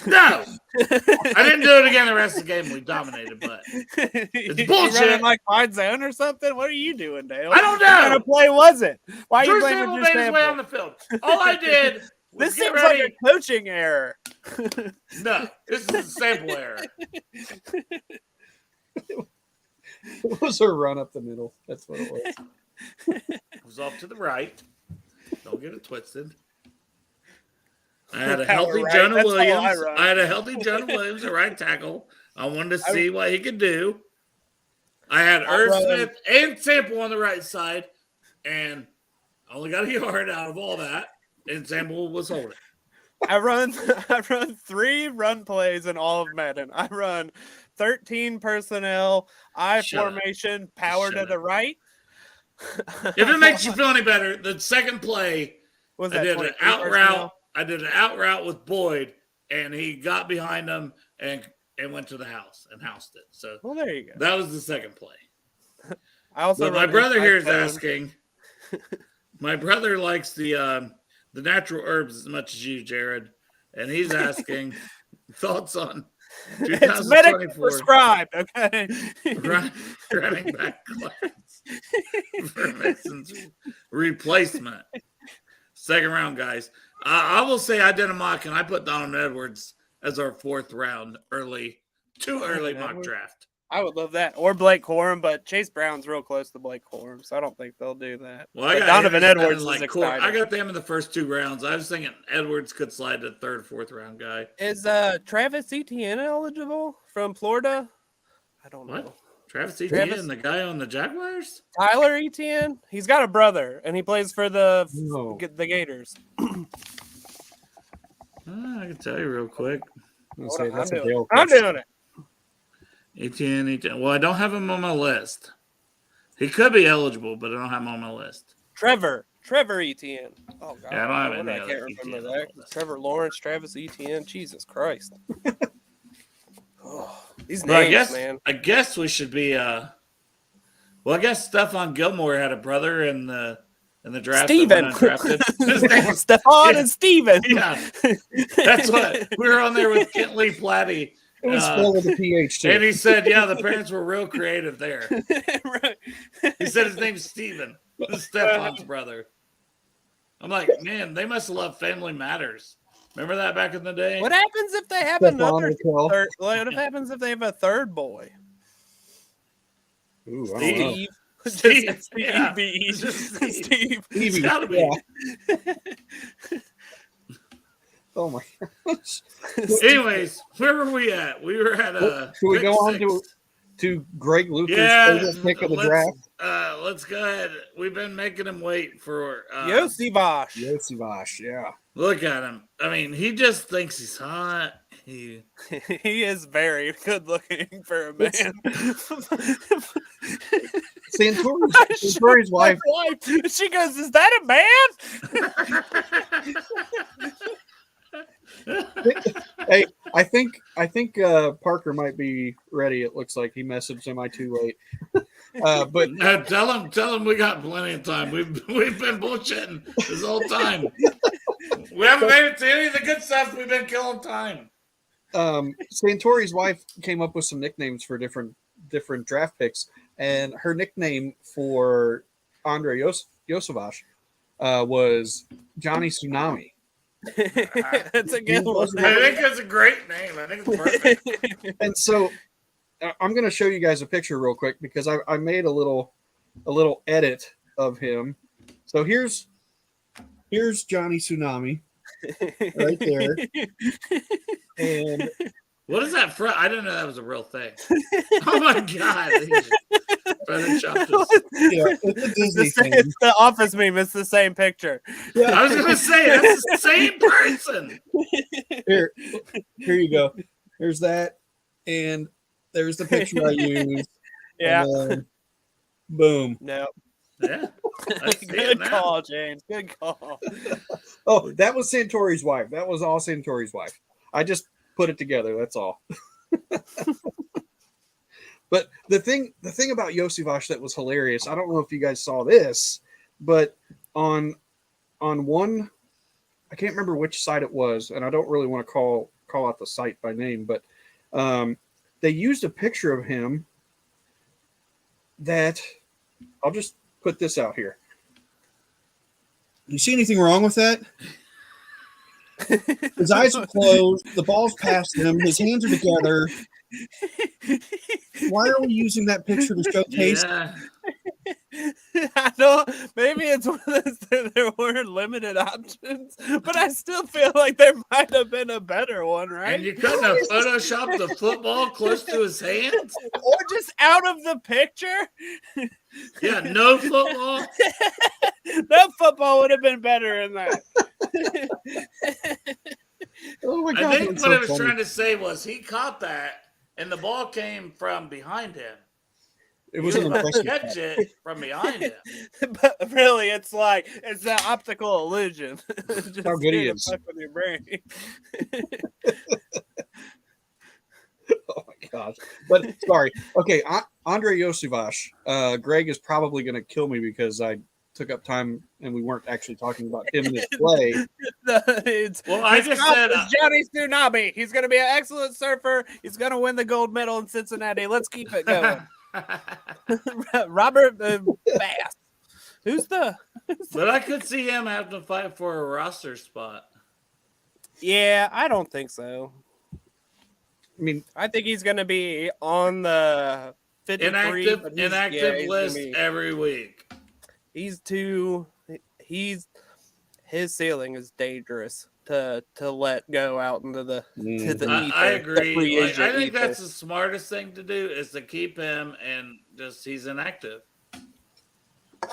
No. I didn't do it again the rest of the game. We dominated, but it's bullshit. You running like wide zone or something? What are you doing, Dale? I don't know. What kind of play was it? Why are Drew you blaming Sample Drew made his way on Sample? the field. All I did was This get seems ready. like a coaching error. No, this is a sample error. It was a run up the middle. That's what it was. It was off to the right. Don't get it twisted. I had a healthy right. Jonah That's all I Williams. run. I had a healthy Jonah Williams at right tackle. I wanted to see what he could do. I had Irv Smith and Sample on the right side, and I only got a yard out of all that, and Sample was holding. I run 3 run plays in all of Madden. I run 13 personnel, formation, power to the right. If it makes you feel any better, the second play, Was I that did an 23 out personnel? route. I did an out route with Boyd, and he got behind him and went to the house and housed it. So Well, there you go. that was the second play. I also But my run brother here is inside zone. asking. My brother likes the natural herbs as much as you, Jared, and he's asking thoughts on It's medically 2024 prescribed, okay? running back class for Mason's replacement. Second round, guys. I will say I did a mock and I put Donovan Edwards as our 4th round too early mock draft. I would love that. Or Blake Corum, but Chase Brown's real close to Blake Corum, so I don't think they'll do that. Well, I But got Donovan him Edwards in is Core. exciting. I got them in the first 2 rounds. I was thinking Edwards could slide to 3rd, 4th round guy. Is Travis Etienne eligible from Florida? I don't know. What? Travis Etienne, the guy on the Jaguars? Tyler Etienne? He's got a brother, and he plays for the Gators. I can tell you real quick. I'm doing it. Etienne. Well, I don't have him on my list. He could be eligible, but I don't have him on my list. Trevor Etienne. Oh, God. Yeah, I don't have any I other can't remember Etienne on that. the list. Trevor Lawrence, Travis Etienne. Jesus Christ. These But names, man. I guess we should be. Well, I guess Stephon Gilmore had a brother in the draft. Steven. Stephon and Steven. Yeah, that's what we were on there with Kent Lee Platty. It was full of the PH too. And he said, yeah, the parents were real creative there. Right. He said his name's Steven. This is Stephon's brother. I'm like, man, they must have loved Family Matters. Remember that back in the day? What happens if they have another third? What happens if they have a third boy? Ooh, I don't know. Steve. Steve. Yeah. Steve. It's gotta be. Oh my gosh. Anyways, where were we at? We were at Should we pick go on 6. to Greg Lucas' Yeah, favorite pick of the draft? Let's go ahead. We've been making him wait for Yossi Bosch. Yossi Bosch, yeah. Look at him. I mean, he just thinks he's hot. He is very good looking for a man. Santori's wife. She goes, "Is that a man?" Hey, I think Parker might be ready. It looks like he messaged "Am I too late?" But tell him we got plenty of time. We've been bullshitting this whole time. We haven't made it to any of the good stuff. We've been killing time. Santori's wife came up with some nicknames for different draft picks, and her nickname for Andre Yosivach was Johnny Tsunami. That's a good one. I think that's a great name. I think it's perfect. And so I'm going to show you guys a picture real quick because I made a little edit of him. So here's Johnny Tsunami right there. And what is that from? I didn't know that was a real thing. Oh my god! Yeah, it's a Disney thing. It's the Office meme. It's the same picture. Yeah. I was gonna say that's the same person. Here you go. There's that, and there's the picture I used. Yeah. Boom. No. Yeah. I see it Good now. call, James. Good call. Oh, that was Santori's wife. That was all Santori's wife. I just put it together. That's all. But the thing about Yosivash that was hilarious, I don't know if you guys saw this, but on one, I can't remember which site it was, and I don't really want to call out the site by name, but they used a picture of him that I'll just put this out here. You see anything wrong with that? His eyes are closed. The ball's past him. His hands are together. Why are we using that picture to showcase? Yeah. I don't. Maybe it's one of those that there weren't limited options, but I still feel like there might have been a better one, right? And you couldn't have photoshopped the football close to his hands? Or just out of the picture. Yeah, no football. That football would have been better than that. Oh my God! I think that's what so I was funny. trying to say was he caught that, and the ball came from behind him. It was He an was about to impressive catch it from behind him. But really, it's the optical illusion. Just How good he here to is. fuck with your brain. Oh my gosh! But sorry. Okay, Andre Yosivash. Greg is probably going to kill me because I took up time and we weren't actually talking about him in this play. Well, I just said Johnny Tsunami. He's going to be an excellent surfer. He's going to win the gold medal in Cincinnati. Let's keep it going. Robert Bass. Who's the? But I could see him having to fight for a roster spot. Yeah, I don't think so. I mean, I think he's going to be on the 53 Inactive list every week. His ceiling is dangerous to let go out into the to the ether, I the agree. free Like, agent I think ether. that's the smartest thing to do is to keep him and just he's inactive.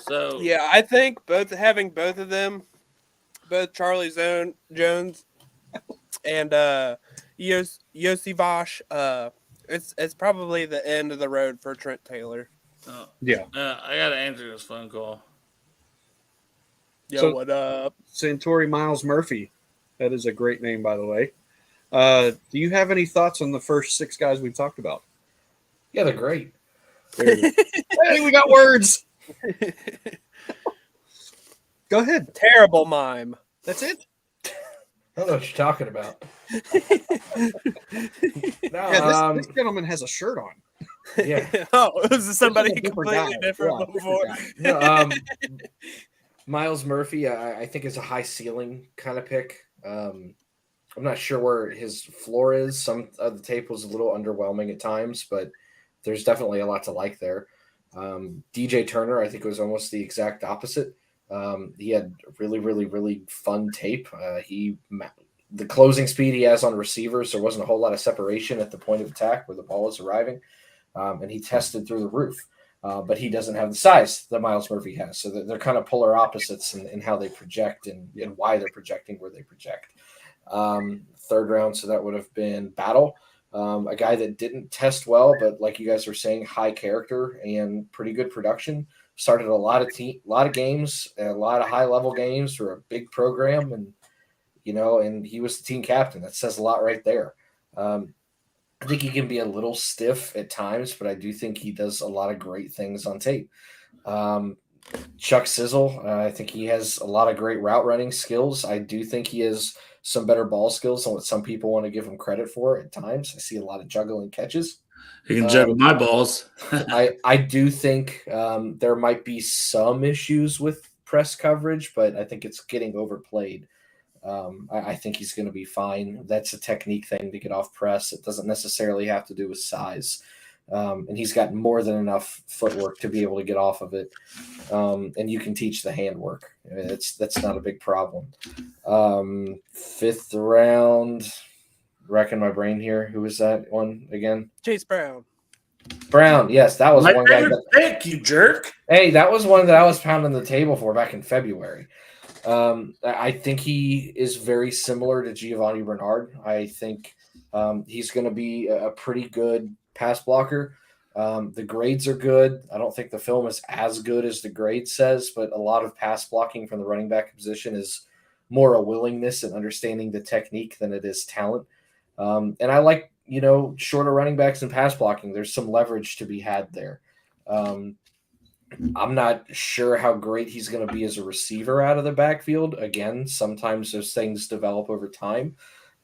So Yeah, I think having both of them, both Charlie Jones and Yosivash, it's probably the end of the road for Trent Taylor. yeah. I got to answer this phone call. Yo, So- what up? Santori Miles Murphy. That is a great name, by the way. Do you have any thoughts on the first 6 guys we've talked about? Yeah, they're great. There you go. Hey, we got words. Go ahead. Terrible mime. That's it. I don't know what you're talking about. No, Yeah, this gentleman has a shirt on. yeah. Oh, it was somebody This is a different completely guy. different Yeah, before. different guy. No, Miles Murphy, I think is a high ceiling kind of pick. I'm not sure where his floor is. Some of the tape was a little underwhelming at times, but there's definitely a lot to like there. DJ Turner, I think, was almost the exact opposite. He had really, really, really fun tape. The closing speed he has on receivers, there wasn't a whole lot of separation at the point of attack where the ball is arriving, and he tested through the roof. But he doesn't have the size that Miles Murphy has. So they're kind of polar opposites in how they project and why they're projecting where they project. 3rd round, so that would have been Battle, a guy that didn't test well, but like you guys were saying, high character and pretty good production. Started a lot of games, a lot of high-level games for a big program, and he was the team captain. That says a lot right there. I think he can be a little stiff at times, but I do think he does a lot of great things on tape. Chuck Sizzle, I think he has a lot of great route running skills. I do think he has some better ball skills than what some people want to give him credit for at times. I see a lot of juggling catches. He can juggle my balls. I do think there might be some issues with press coverage, but I think it's getting overplayed. I think he's going to be fine. That's a technique thing to get off press. It doesn't necessarily have to do with size. And he's got more than enough footwork to be able to get off of it. And you can teach the handwork. That's not a big problem. 5th round, racking my brain here. Who was that one again? Chase Brown. Brown. Yes, that was My one guy. favorite pick, you jerk. Hey, that was one that I was pounding the table for back in February. I think he is very similar to Giovanni Bernard. I think he's going to be a pretty good pass blocker. The grades are good. I don't think the film is as good as the grade says, but a lot of pass blocking from the running back position is more a willingness and understanding the technique than it is talent. And I like, shorter running backs and pass blocking. There's some leverage to be had there. I'm not sure how great he's going to be as a receiver out of the backfield. Again, sometimes those things develop over time.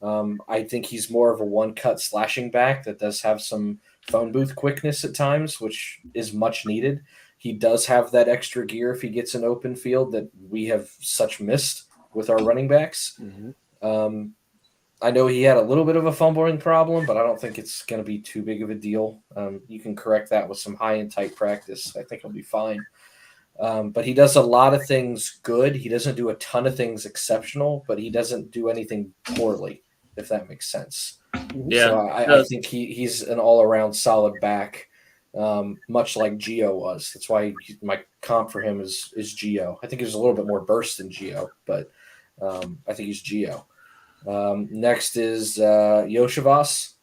I think he's more of a one-cut slashing back that does have some phone booth quickness at times, which is much needed. He does have that extra gear if he gets an open field that we have such missed with our running backs. Mm-hmm. I know he had a little bit of a fumbling problem, but I don't think it's going to be too big of a deal. You can correct that with some high and tight practice. I think he'll be fine. But he does a lot of things good. He doesn't do a ton of things exceptional, but he doesn't do anything poorly, if that makes sense. Yeah, so I think he's an all-around solid back, much like Gio was. That's why my comp for him is Gio. I think he's a little bit more burst than Gio, but I think he's Gio. Next is Yoshivas.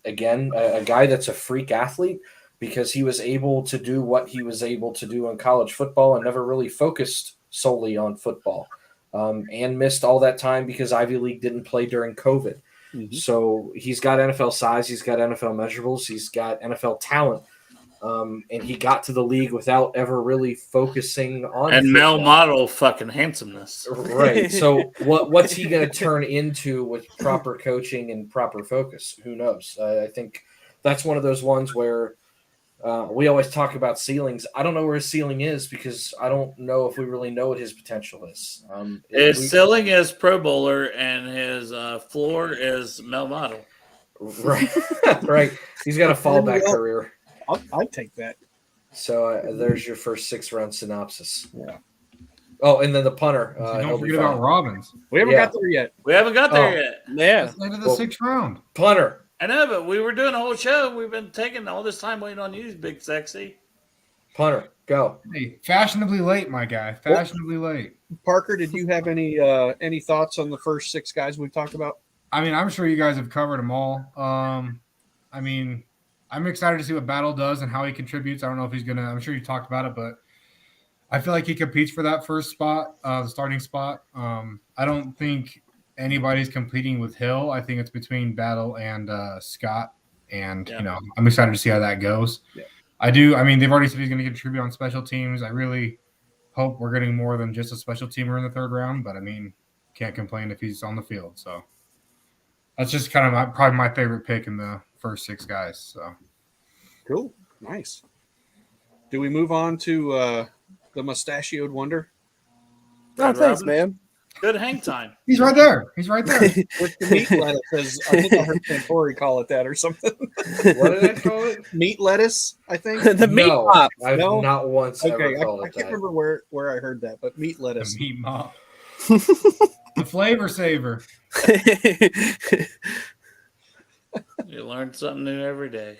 Again, a guy that's a freak athlete because he was able to do what he was able to do in college football and never really focused solely on football, and missed all that time because Ivy League didn't play during COVID. Mm-hmm. So he's got NFL size, he's got NFL measurables, he's got NFL talent. And he got to the league without ever really focusing on and football. male model fucking handsomeness. Right. So what's he going to turn into with proper coaching and proper focus? Who knows? I think that's one of those ones where we always talk about ceilings. I don't know where his ceiling is because I don't know if we really know what his potential is. His ceiling is Pro Bowler and his floor is male model. Right. Right. He's got a fallback career. I'd take that. So there's your first 6-round synopsis. Yeah. Oh, and then the punter. Don't forget about Robbins. We haven't got there yet. We haven't got there yet. Yeah. That's the end of the 6th round. Punter. I know, but we were doing a whole show. We've been taking all this time waiting on you, big sexy. Punter, go. Hey, fashionably late, my guy. Fashionably late. Parker, did you have any thoughts on the first 6 guys we've talked about? I mean, I'm sure you guys have covered them all. I mean, I'm excited to see what Battle does and how he contributes. I don't know if he's going to – I'm sure you talked about it, but I feel like he competes for that first spot, the starting spot. I don't think anybody's competing with Hill. I think it's between Battle and Scott. And, I'm excited to see how that goes. Yeah. I mean, they've already said he's going to contribute on special teams. I really hope we're getting more than just a special teamer in the 3rd round. But, I mean, can't complain if he's on the field. So that's just kind of probably my favorite pick in the first 6 guys. So cool. Nice. Do we move on to the mustachioed wonder? Oh, thanks, man. Good hang time. He's right there. With the meat lettuce, as I think I heard Santori call it that or something. What did I call it? Meat lettuce, I think. The meat mop. I've not once okay, ever called I it can't that. remember where I heard that, but meat lettuce. The meat mop. The flavor saver. You learn something new every day.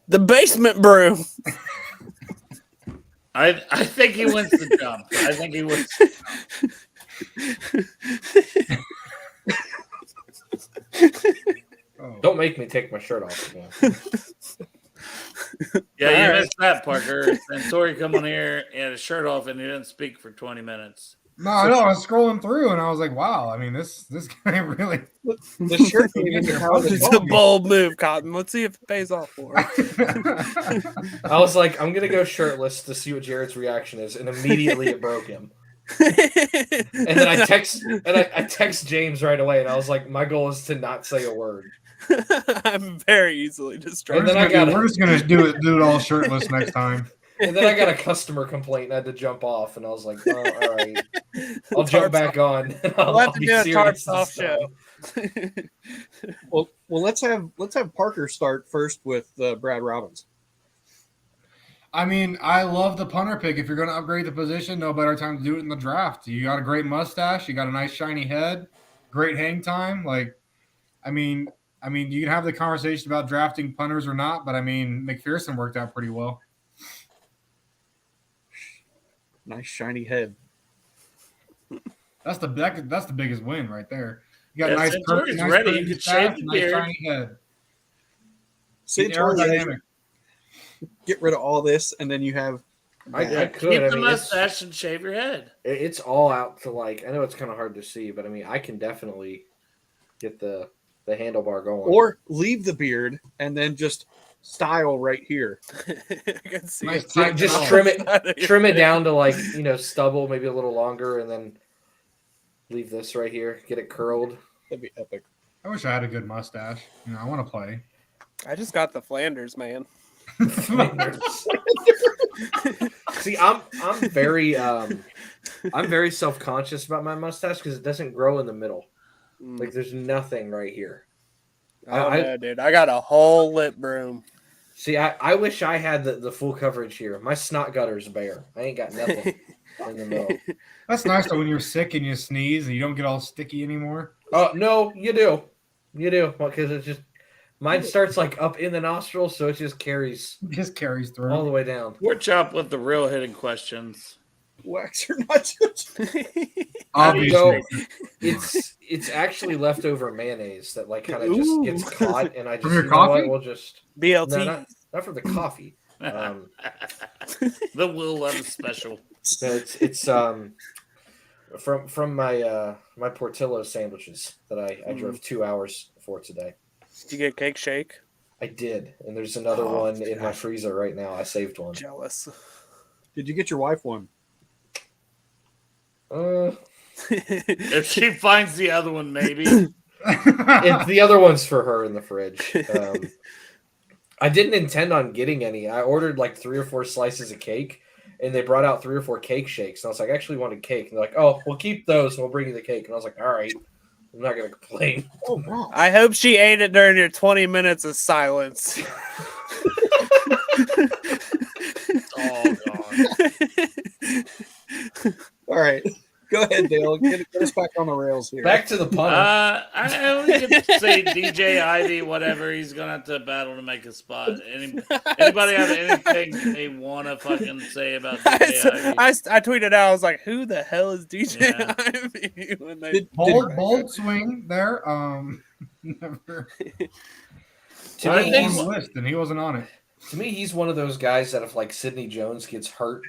The basement brew. I think he wins the jump. I think he wins. Don't make me take my shirt off again. Yeah, you missed that, Parker. Santori come on here, he had his shirt off, and he didn't speak for 20 minutes. No, I know. I was scrolling through, and I was like, "Wow! I mean, this guy really." The shirt It's a bold move, Cotton. Let's see if it pays off for him. I was like, I'm gonna go shirtless to see what Jared's reaction is, and immediately it broke him. And then I text James right away, and I was like, my goal is to not say a word. I'm very easily distracted. We're just gonna do it all shirtless next time. And then I got a customer complaint and I had to jump off, and I was like, oh, all right. I'll jump back on. We'll have to do a Tarps Off show. Well, let's have Parker start first with Brad Robbins. I mean, I love the punter pick. If you're going to upgrade the position, no better time to do it in the draft. You got a great mustache. You got a nice shiny head. Great hang time. I mean, you can have the conversation about drafting punters or not, but I mean, McPherson worked out pretty well. Nice shiny head. That's the biggest win right there. You got Ready. You can shave the beard. shiny head. Santori, Aerodynamic. get rid of all this, and then you have. I that. could. Keep I the mean, mustache and shave your head. it's all out to like. I know it's kind of hard to see, but I mean, I can definitely get the handlebar going. Or leave the beard and then just style right here. I can see Nice it. tight Just collar. trim it down to like stubble, maybe a little longer, and then leave this right here. Get it curled. That'd be epic. I wish I had a good mustache. I want to play. I just got the Flanders, man. See, I'm very self-conscious about my mustache because it doesn't grow in the middle. Like there's nothing right here. Oh, no, dude. I got a whole lip broom. See, I wish I had the full coverage here. My snot gutter's bare. I ain't got nothing in the middle. That's nice though when you're sick and you sneeze and you don't get all sticky anymore. Oh no, you do, because it's just mine starts like up in the nostrils, so it just carries It just carries through. all the way down. We're chopped with the real hitting questions. Wax or not? Obviously. It's actually leftover mayonnaise that like kind of just gets caught, and I just From your you know what, coffee? we'll just BLT. no, not from the coffee. The Will Levis special. No, it's from my my Portillo sandwiches that I drove 2 hours for today. Did you get cake shake? I did, and there's another one in my freezer right now. I saved one. Jealous. Did you get your wife one? If she finds the other one, maybe. The other one's for her in the fridge. I didn't intend on getting any. I ordered like 3 or 4 slices of cake, and they brought out 3 or 4 cake shakes. And I was like, I actually wanted cake. And they're like, oh, we'll keep those, and we'll bring you the cake. And I was like, all right, I'm not gonna complain. Oh wow! I hope she ate it during your 20 minutes of silence. Oh, God. All right, go ahead, Dale. Get us back on the rails here. Back to the pun. I only can say DJ Ivy, whatever. He's going to have to battle to make a spot. Anybody have anything they want to fucking say about DJ Ivy? I tweeted out, I was like, who the hell is DJ Yeah. Ivy? When they, Bold swing there. Never. To I me, think On the he's, list, and he wasn't on it. to me, he's one of those guys that if like Sidney Jones gets hurt,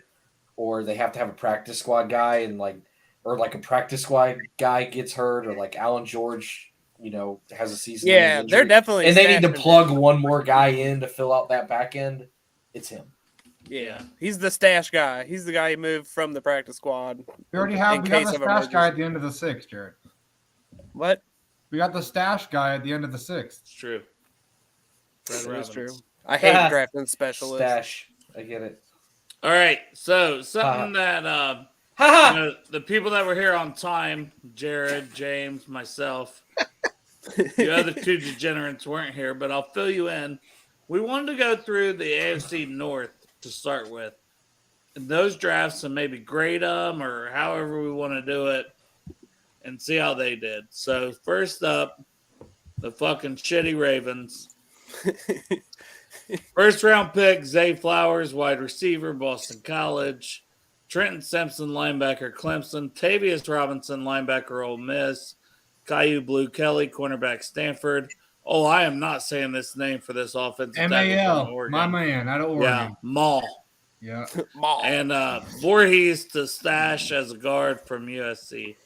or they have to have a practice squad guy, and like, or like a practice squad guy gets hurt, or like Alan George, has a season. yeah, they're definitely. and they need to stashing plug him. one more guy in to fill out that back end. It's him. Yeah, he's the stash guy. He's the guy who moved from the practice squad. We already In have. We got case the of stash guy emergency. at the end of the 6th, Jared. What? We got the stash guy at the end of the 6th. It's true. Fred That is Robbins. true. I hate drafting specialists. Stash. I get it. All right. So, something that Ha the people that were here on time, Jared, James, myself, the other 2 degenerates weren't here, but I'll fill you in. We wanted to go through the AFC North to start with. And those drafts and maybe grade them or however we want to do it and see how they did. So, first up, the fucking shitty Ravens. First round pick, Zay Flowers, wide receiver, Boston College. Trenton Simpson, linebacker, Clemson. Tavius Robinson, linebacker, Ole Miss. Caillou Blue Kelly, cornerback, Stanford. Oh, I am not saying this name for this offensive tackle from MAL, Oregon. my man, out of Yeah, Oregon. Maul. Yeah. And Voorhees to Stash as a guard from USC.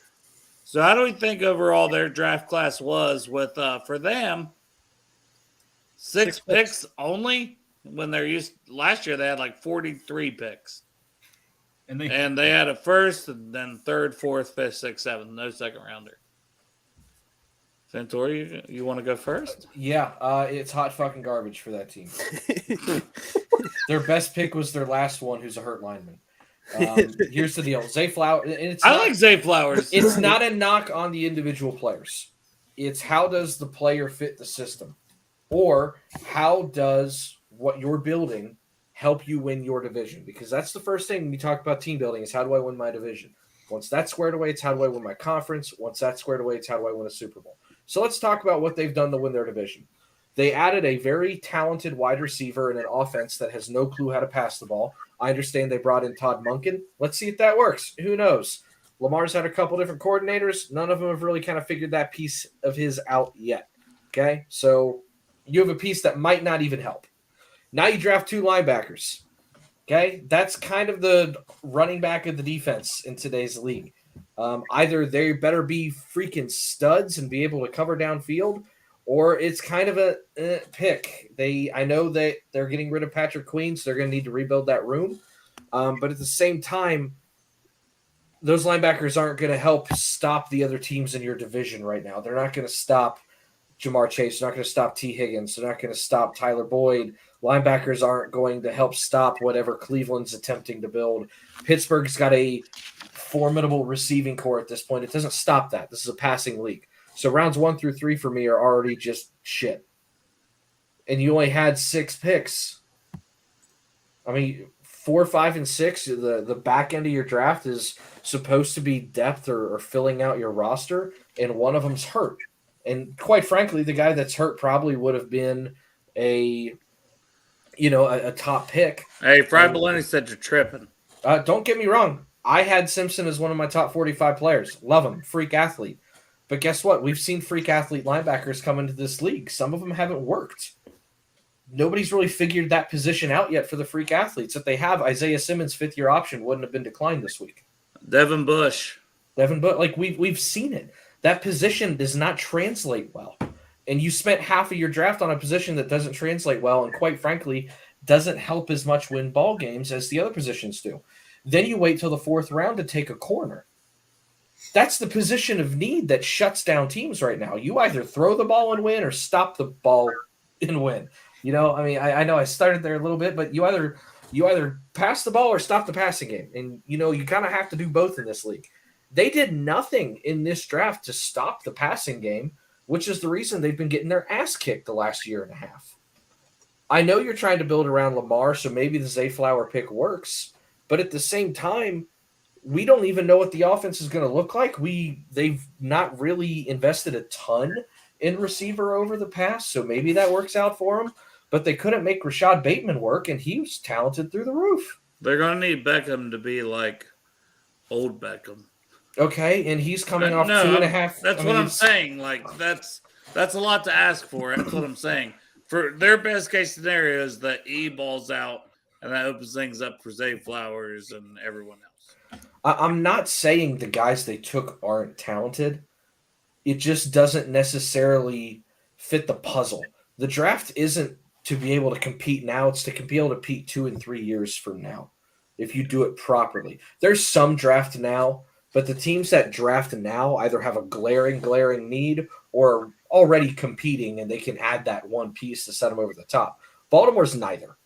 So how do we think overall their draft class was with, for them, 6 picks only? When they're last year they had like 43 picks. And they And they had a first, and then 3rd, 4th, 5th, 6th, 7th. No second rounder. Santori, you want to go first? Yeah, it's hot fucking garbage for that team. Their best pick was their last one, who's a hurt lineman. Here's the deal: Zay Flowers. I like Zay Flowers. It's not a knock on the individual players. It's how does the player fit the system, or how does what you're building help you win your division? Because that's the first thing we talk about team building is how do I win my division. Once that's squared away, it's how do I win my conference. Once that's squared away, it's how do I win a Super Bowl. So let's talk about what they've done to win their division. They added a very talented wide receiver in an offense that has no clue how to pass the ball. I understand they brought in Todd Monken. Let's see if that works. Who knows? Lamar's had a couple different coordinators. None of them have really kind of figured that piece of his out yet. Okay, so You have a piece that might not even help. Now you draft 2 linebackers. Okay, that's kind of the running back of the defense in today's league. Either they better be freaking studs and be able to cover downfield, or it's kind of a pick. I know that they're getting rid of Patrick Queen, so they're going to need to rebuild that room. But at the same time, those linebackers aren't going to help stop the other teams in your division right now. They're not going to stop Jamar Chase. They're not going to stop T. Higgins. They're not going to stop Tyler Boyd. Linebackers aren't going to help stop whatever Cleveland's attempting to build. Pittsburgh's got a formidable receiving core at this point. It doesn't stop that. This is a passing league. So rounds 1 through 3 for me are already just shit. And you only had 6 picks. I mean, 4, 5, and 6, the back end of your draft is supposed to be depth or filling out your roster, and one of them's hurt. And quite frankly, the guy that's hurt probably would have been a top pick. Hey, Fry Baloney said you're tripping. Don't get me wrong. I had Simpson as one of my top 45 players. Love him. Freak athlete. But guess what? We've seen freak athlete linebackers come into this league. Some of them haven't worked. Nobody's really figured that position out yet for the freak athletes. If they have, Isaiah Simmons' 5th-year option wouldn't have been declined this week. Devin Bush. Like we've seen it. That position does not translate well. And you spent half of your draft on a position that doesn't translate well and quite frankly doesn't help as much win ball games as the other positions do. Then you wait till the 4th round to take a corner. That's the position of need that shuts down teams right now. You either throw the ball and win or stop the ball and win. I know I started there a little bit, but you either pass the ball or stop the passing game. And, you kind of have to do both in this league. They did nothing in this draft to stop the passing game, which is the reason they've been getting their ass kicked the last year and a half. I know you're trying to build around Lamar, so maybe the Zay Flower pick works. But at the same time, we don't even know what the offense is going to look like. They've not really invested a ton in receiver over the past, so maybe that works out for them. But they couldn't make Rashad Bateman work, and he was talented through the roof. They're going to need Beckham to be like old Beckham. Okay, and he's coming off 2.5. That's what I'm saying. Like that's a lot to ask for. That's what I'm saying. For their best case scenario is that E balls out, and that opens things up for Zay Flowers and everyone else. I'm not saying the guys they took aren't talented. It just doesn't necessarily fit the puzzle. The draft isn't to be able to compete now. It's to be able to compete 2 and 3 years from now if you do it properly. There's some draft now, but the teams that draft now either have a glaring need or are already competing and they can add that one piece to set them over the top. Baltimore's neither.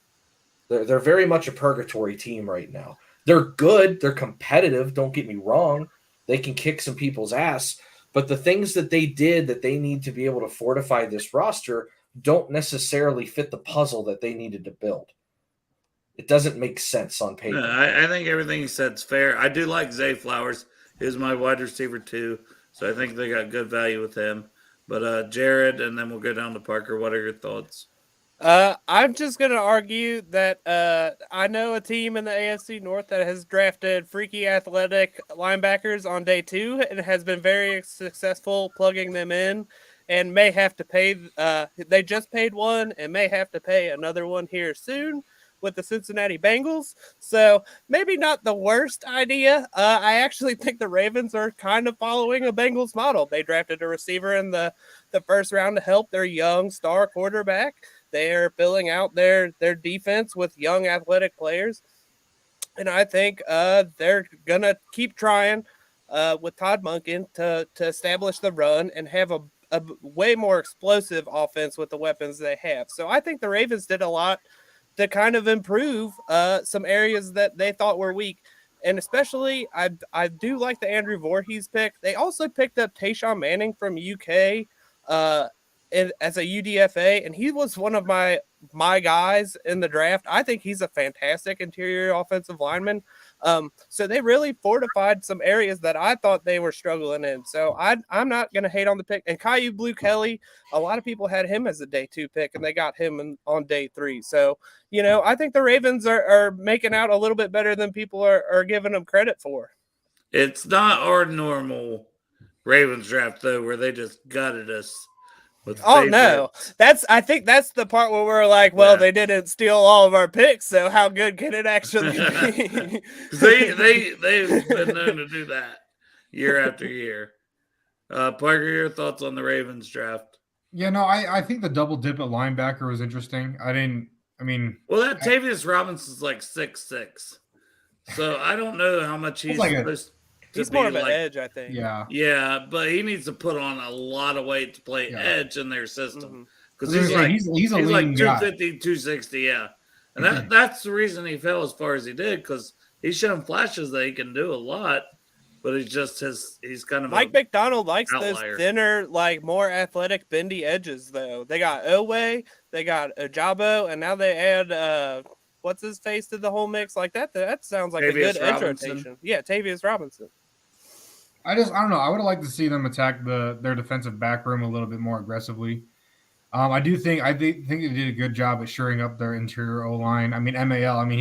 They're very much a purgatory team right now. They're good. They're competitive. Don't get me wrong. They can kick some people's ass. But the things that they did that they need to be able to fortify this roster don't necessarily fit the puzzle that they needed to build. It doesn't make sense on paper. I think everything he said is fair. I do like Zay Flowers. He's my wide receiver too, so I think they got good value with him. But Jared, and then we'll go down to Parker. What are your thoughts? I'm just going to argue that I know a team in the AFC North that has drafted freaky athletic linebackers on day 2 and has been very successful plugging them in and may have to pay. They just paid one and may have to pay another one here soon with the Cincinnati Bengals. So maybe not the worst idea. I actually think the Ravens are kind of following a Bengals model. They drafted a receiver in the 1st round to help their young star quarterback. They're filling out their defense with young athletic players. And I think they're going to keep trying with Todd Monken to establish the run and have a way more explosive offense with the weapons they have. So I think the Ravens did a lot to kind of improve some areas that they thought were weak. And especially, I do like the Andrew Voorhees pick. They also picked up Tayshaun Manning from UK as a UDFA, and he was one of my guys in the draft. I think he's a fantastic interior offensive lineman. So they really fortified some areas that I thought they were struggling in. So I'm not going to hate on the pick. And Caillou Blue Kelly, a lot of people had him as a day 2 pick, and they got him on day 3. So, I think the Ravens are making out a little bit better than people are giving them credit for. It's not our normal Ravens draft, though, where they just gutted us with Oh no, I think that's the part where we're like, well, they didn't steal all of our picks, so how good can it actually be? they've been known to do that year after year. Parker, your thoughts on the Ravens draft? Yeah, no, I think the double dip at linebacker was interesting. Well, that Tavius Robinson's like 6'6", so I don't know how much he's like supposed to He's be more of an like. edge, I think. Yeah, but he needs to put on a lot of weight to play edge in their system because he's a like lean guy. 250, 260, yeah, and that's the reason he fell as far as he did because he's shown flashes that he can do a lot, but he's kind of Mike McDonald likes outlier. Those thinner, like more athletic, bendy edges. Though they got Owe, they got Ojabo, and now they add what's his face to the whole mix like that. That sounds like Tavius a good Robinson. edge rotation. Yeah, Tavius Robinson. I don't know. I would have liked to see them attack their defensive back room a little bit more aggressively. I think they did a good job at shoring up their interior O line. I mean, Mal. I mean,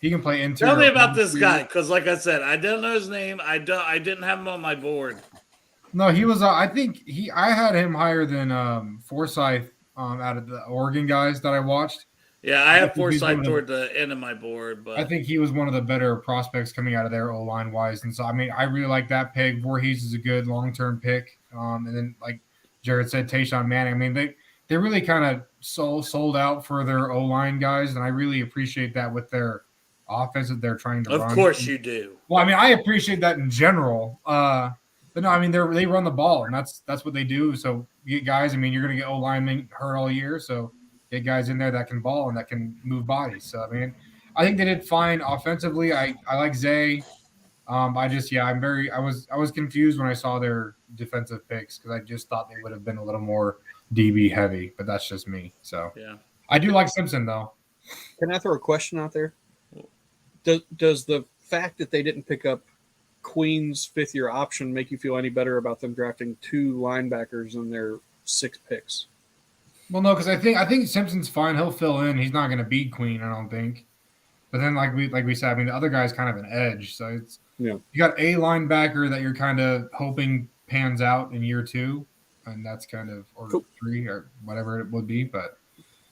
he can play interior. Tell me about this guy because, like I said, I don't know his name. I didn't have him on my board. No, he was. I had him higher than Forsyth out of the Oregon guys that I watched. Yeah, I have Forsyth toward the end of my board, but I think he was one of the better prospects coming out of their O-line wise. And so, I mean, I really like that pick. Voorhees is a good long-term pick. And then, like Jared said, Tayshaun Manning. I mean, they really kind of sold out for their O-line guys, and I really appreciate that with their offense that they're trying to run. Of course you do. Well, I mean, I appreciate that in general. But no, I mean, they run the ball, and that's what they do. So, you get guys, I mean, you're going to get O-linemen hurt all year, so get guys in there that can ball and that can move bodies. So, I mean, I think they did fine offensively. I like Zay. I was confused when I saw their defensive picks because I just thought they would have been a little more DB heavy, but that's just me. So, yeah, I do like Simpson though. Can I throw a question out there? Does the fact that they didn't pick up Queen's fifth-year option make you feel any better about them drafting 2 linebackers in their 6 picks? Well, no, because I think Simpson's fine. He'll fill in. He's not going to beat Queen, I don't think. But then, like we said, I mean, the other guy's kind of an edge. So you got a linebacker that you're kind of hoping pans out in year 2, and that's kind of or 3 or whatever it would be. But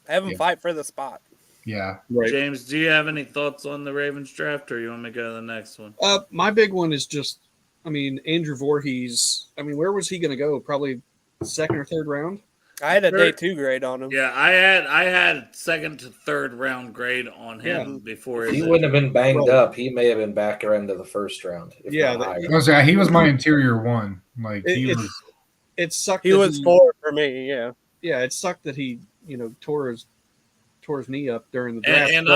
have him fight for the spot. Yeah, right. James, do you have any thoughts on the Ravens draft, or you want me to go to the next one? My big one is just, I mean, Andrew Voorhees. I mean, where was he going to go? Probably 2nd or 3rd round. I had a day 2 grade on him. Yeah, I had 2nd to 3rd round grade on him before. He wouldn't have been banged up. He may have been back around to the 1st round. He was my interior 1. Like it sucked. He was 4 for me. Yeah. Yeah, it sucked that he tore his knee up during the draft. And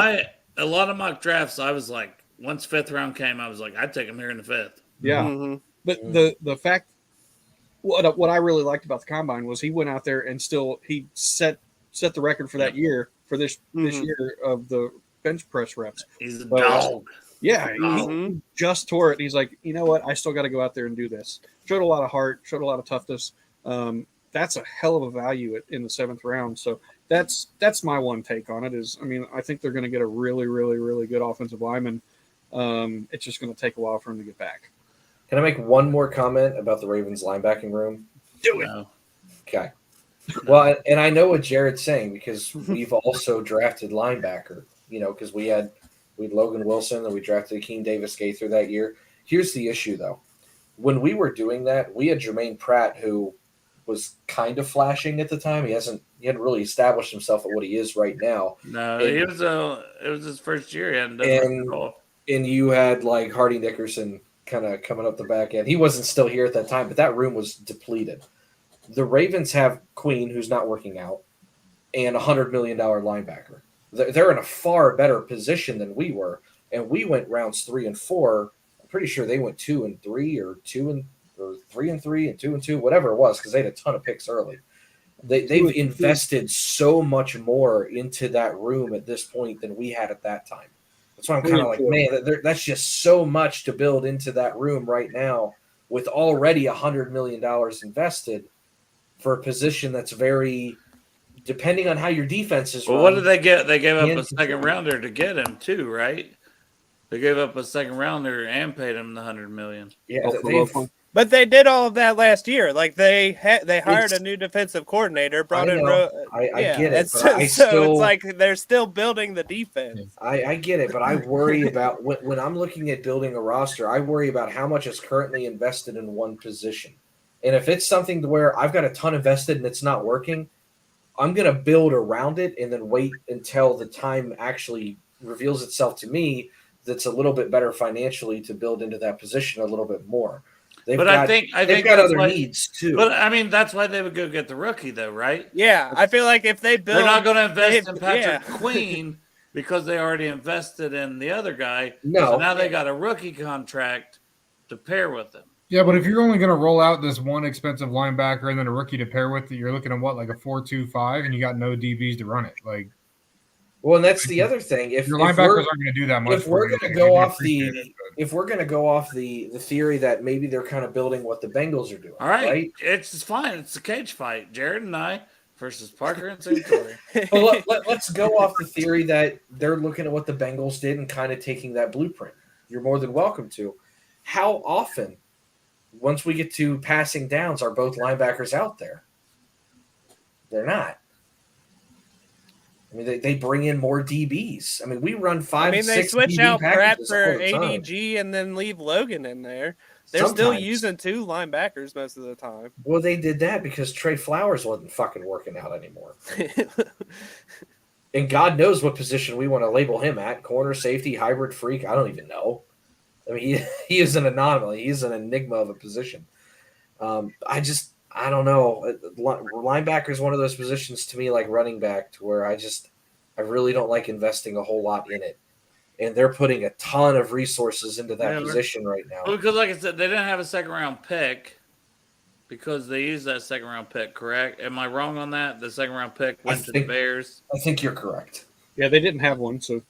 a lot of mock drafts, I was like, once 5th round came, I was like, I'd take him here in the 5th. Yeah, but the fact. What I really liked about the combine was he went out there and he set the record for that year for this year of the bench press reps. He's a dog. Yeah, he just tore it. He's like, you know what? I still got to go out there and do this. Showed a lot of heart. Showed a lot of toughness. That's a hell of a value in the 7th round. So that's my one take on it. Is I mean, I think they're going to get a really, really, really good offensive lineman. It's just going to take a while for him to get back. Can I make one more comment about the Ravens linebacking room? Do it. No. Okay. Well, and I know what Jared's saying because we've also drafted linebacker, because we had Logan Wilson and we drafted Akeem Davis-Gaither that year. Here's the issue, though. When we were doing that, we had Jermaine Pratt, who was kind of flashing at the time. He hadn't really established himself at what he is right now. No, it was his first year. And you had like Hardy Nickerson kind of coming up the back end. He wasn't still here at that time, but that room was depleted. The Ravens have Queen, who's not working out, and $100 million linebacker. They're in a far better position than we were, and we went rounds 3 and 4. I'm pretty sure they went 2 and 3 or 3 and 3 and 2 and 2, whatever it was, because they had a ton of picks early. They've invested so much more into that room at this point than we had at that time. That's why I'm kind of like, man, that's just so much to build into that room right now with already $100 million invested for a position that's very, depending on how your defense is. Well, what did they get? They gave up a 2nd rounder to get him too, right? They gave up a 2nd rounder and paid him the $100 million. Yeah, But they did all of that last year. Like they hired a new defensive coordinator, brought in. I get it, but so, I so still. it's like they're still building the defense. I get it, but I worry about when I'm looking at building a roster. I worry about how much is currently invested in one position, and if it's something to where I've got a ton invested and it's not working, I'm going to build around it and then wait until the time actually reveals itself to me that's a little bit better financially to build into that position a little bit more. I think they've got other needs too. But I mean, that's why they would go get the rookie, though, right? Yeah, I feel like if they build, they're not going to invest in Patrick Queen because they already invested in the other guy. No, so now they got a rookie contract to pair with him. Yeah, but if you're only going to roll out this one expensive linebacker and then a rookie to pair with it, you're looking at what, like a 4-2-5, and you got no DBs to run it. Like, well, and that's the other thing. If your linebackers aren't going to do that much, if we're going to go off the theory that maybe they're kind of building what the Bengals are doing, all right? It's fine. It's a cage fight. Jared and I versus Parker and Santori. Well, let's go off the theory that they're looking at what the Bengals did and kind of taking that blueprint. You're more than welcome to. How often, once we get to passing downs, are both linebackers out there? They're not. I mean, they bring in more DBs. I mean, we run 5, 6 they switch DB out Pratt packages for all the time. ADG and then leave Logan in there. They're still using 2 linebackers most of the time. Well, they did that because Trey Flowers wasn't fucking working out anymore. And God knows what position we want to label him at. Corner, safety, hybrid freak. I don't even know. I mean, he is an anomaly. He's an enigma of a position. I don't know. Linebacker is one of those positions to me, like running back, to where I really don't like investing a whole lot in it. And they're putting a ton of resources into that position right now. Well, because, like I said, they didn't have a second-round pick because they used that second-round pick, correct? Am I wrong on that? The second-round pick went to the Bears? I think you're correct. Yeah, they didn't have one, so.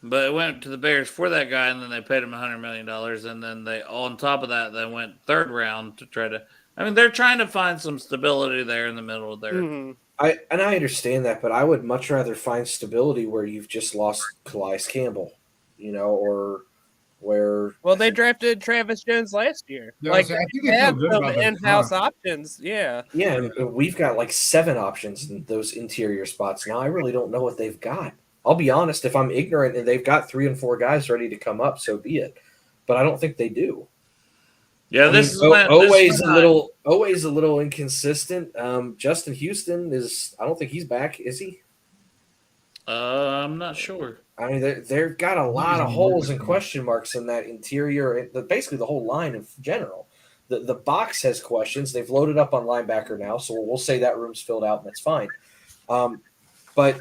But it went to the Bears for that guy, and then they paid him $100 million. And then they, on top of that, they went third round to try to – I mean, they're trying to find some stability there in the middle of there. Mm-hmm. I understand that, but I would much rather find stability where you've just lost Calais Campbell, or where. Well, they drafted Travis Jones last year. Yeah, like, I think they had some in-house options. Yeah. Yeah, and we've got like 7 options in those interior spots now. I really don't know what they've got. I'll be honest, if I'm ignorant and they've got 3 and 4 guys ready to come up, so be it. But I don't think they do. Yeah, always a little inconsistent. Justin Houston I don't think he's back, is he? I'm not sure. I mean, they've got a lot of holes and question marks in that interior, basically the whole line in general. The box has questions. They've loaded up on linebacker now, so we'll say that room's filled out and that's fine. But,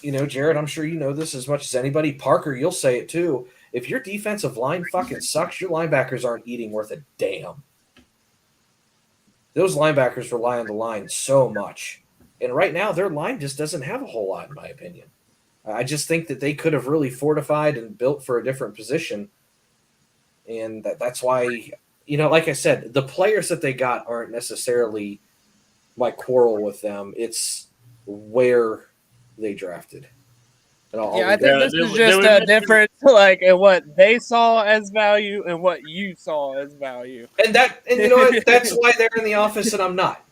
Jared, I'm sure you know this as much as anybody. Parker, you'll say it too. If your defensive line fucking sucks, your linebackers aren't eating worth a damn. Those linebackers rely on the line so much. And right now, their line just doesn't have a whole lot, in my opinion. I just think that they could have really fortified and built for a different position. And that's why, like I said, the players that they got aren't necessarily my quarrel with them. It's where they drafted. I think this is just a difference, like in what they saw as value and what you saw as value. And you know what? That's why they're in the office and I'm not.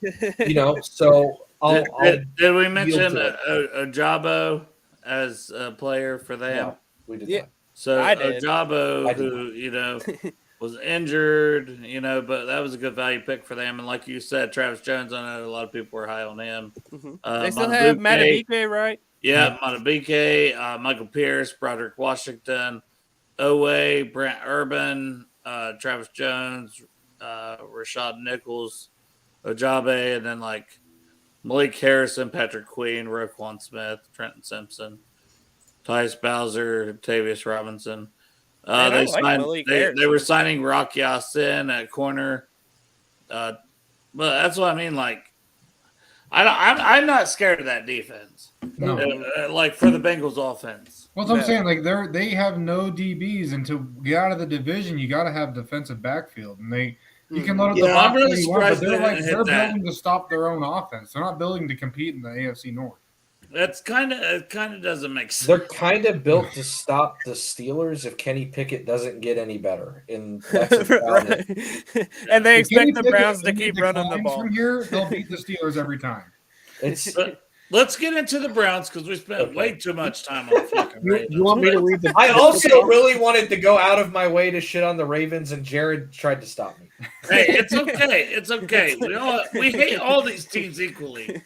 So did we mention Ojabo as a player for them? No, we did not. So Ojabo, who was injured, but that was a good value pick for them. And like you said, Travis Jones, I know a lot of people were high on him. Mm-hmm. They still have Matabike, right? Yeah, Matabike, Michael Pierce, Broderick Washington, Owe, Brent Urban, Travis Jones, Rashad Nichols, Ojabe, and then like Malik Harrison, Patrick Queen, Roquan Smith, Trenton Simpson, Tyus Bowser, Tavius Robinson. They were signing Rock Ya-Sin at corner. But that's what I mean. Like, I'm not scared of that defense. No. Like for the Bengals offense. Well, that's what I'm saying. Like they have no DBs, and to get out of the division, you got to have defensive backfield, and you can load up the box. I'm really surprised they're building to stop their own offense. They're not building to compete in the AFC North. It kind of doesn't make sense. They're kind of built to stop the Steelers if Kenny Pickett doesn't get any better, and that's about it. And they If Kenny expect the Pickett Browns to keep running the declines ball. from here, they'll beat the Steelers every time. It's But let's get into the Browns because we spent way too much time on the fucking Ravens. You want me to read the? I also really wanted to go out of my way to shit on the Ravens, and Jared tried to stop me. Hey, it's okay. It's okay. We hate all these teams equally,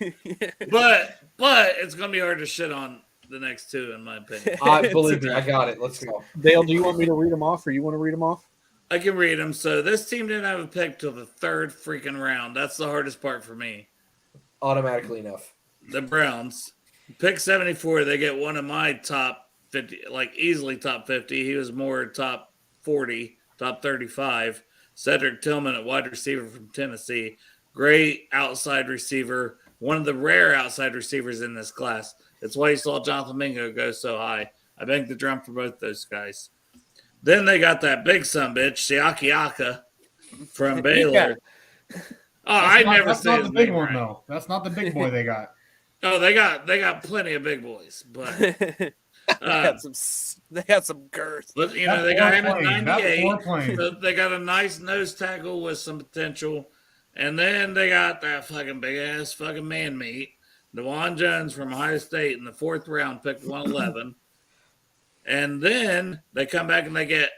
but it's gonna be hard to shit on the next two, in my opinion. Believe me, I got it. Let's go. Dale, do you want me to read them off, or you want to read them off? I can read them. So this team didn't have a pick till the third freaking round. That's the hardest part for me. Automatically enough. The Browns pick 74. They get one of my top 50, like easily top 50. He was more top 40, top 35. Cedric Tillman at wide receiver from Tennessee. Great outside receiver. One of the rare outside receivers in this class. That's why you saw Jonathan Mingo go so high. I banged the drum for both those guys. Then they got that big sumbitch, Siaki Aka from Baylor. That's not the big one, though. That's not the big boy they got. Oh, they got plenty of big boys, but they got some girth. But they got him at 98. So they got a nice nose tackle with some potential, and then they got that fucking big ass fucking man meat, DeJuan Jones from Ohio State in the 4th round, pick 111, and then they come back and they get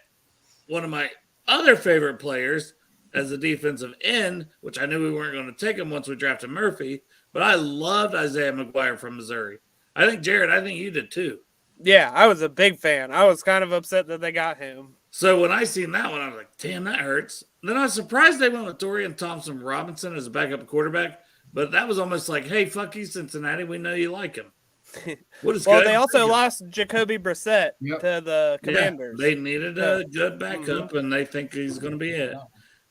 one of my other favorite players as a defensive end, which I knew we weren't going to take him once we drafted Murphy. But I loved Isaiah McGuire from Missouri. I think, Jared, you did too. Yeah, I was a big fan. I was kind of upset that they got him. So when I seen that one, I was like, damn, that hurts. Then I was surprised they went with Dorian Thompson-Robinson as a backup quarterback. But that was almost like, hey, fuck you, Cincinnati. We know you like him. Well, they also lost Jacoby Brissett to the Commanders. Yeah, they needed a good backup, and they think he's going to be it.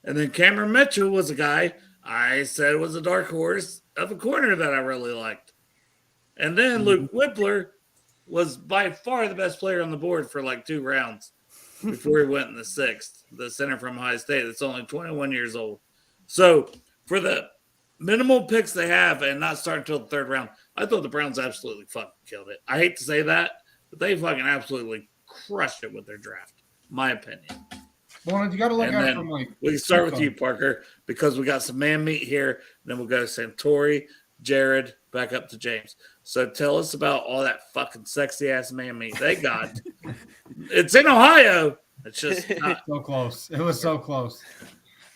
And then Cameron Mitchell was a guy I said was a dark horse of a corner that I really liked. And then Luke Whippler was by far the best player on the board for like 2 rounds before he went in the 6th. The center from Ohio State that's only 21 years old. So for the minimal picks they have and not starting until the 3rd round, I thought the Browns absolutely fucking killed it. I hate to say that, but they fucking absolutely crushed it with their draft, my opinion. Well, you got to look at it from we can start with you, Parker, because we got some man meat here. Then we'll go to Santori, Jared, back up to James. So tell us about all that fucking sexy ass man meat they got. It's in Ohio. It's just not. So close. It was so close.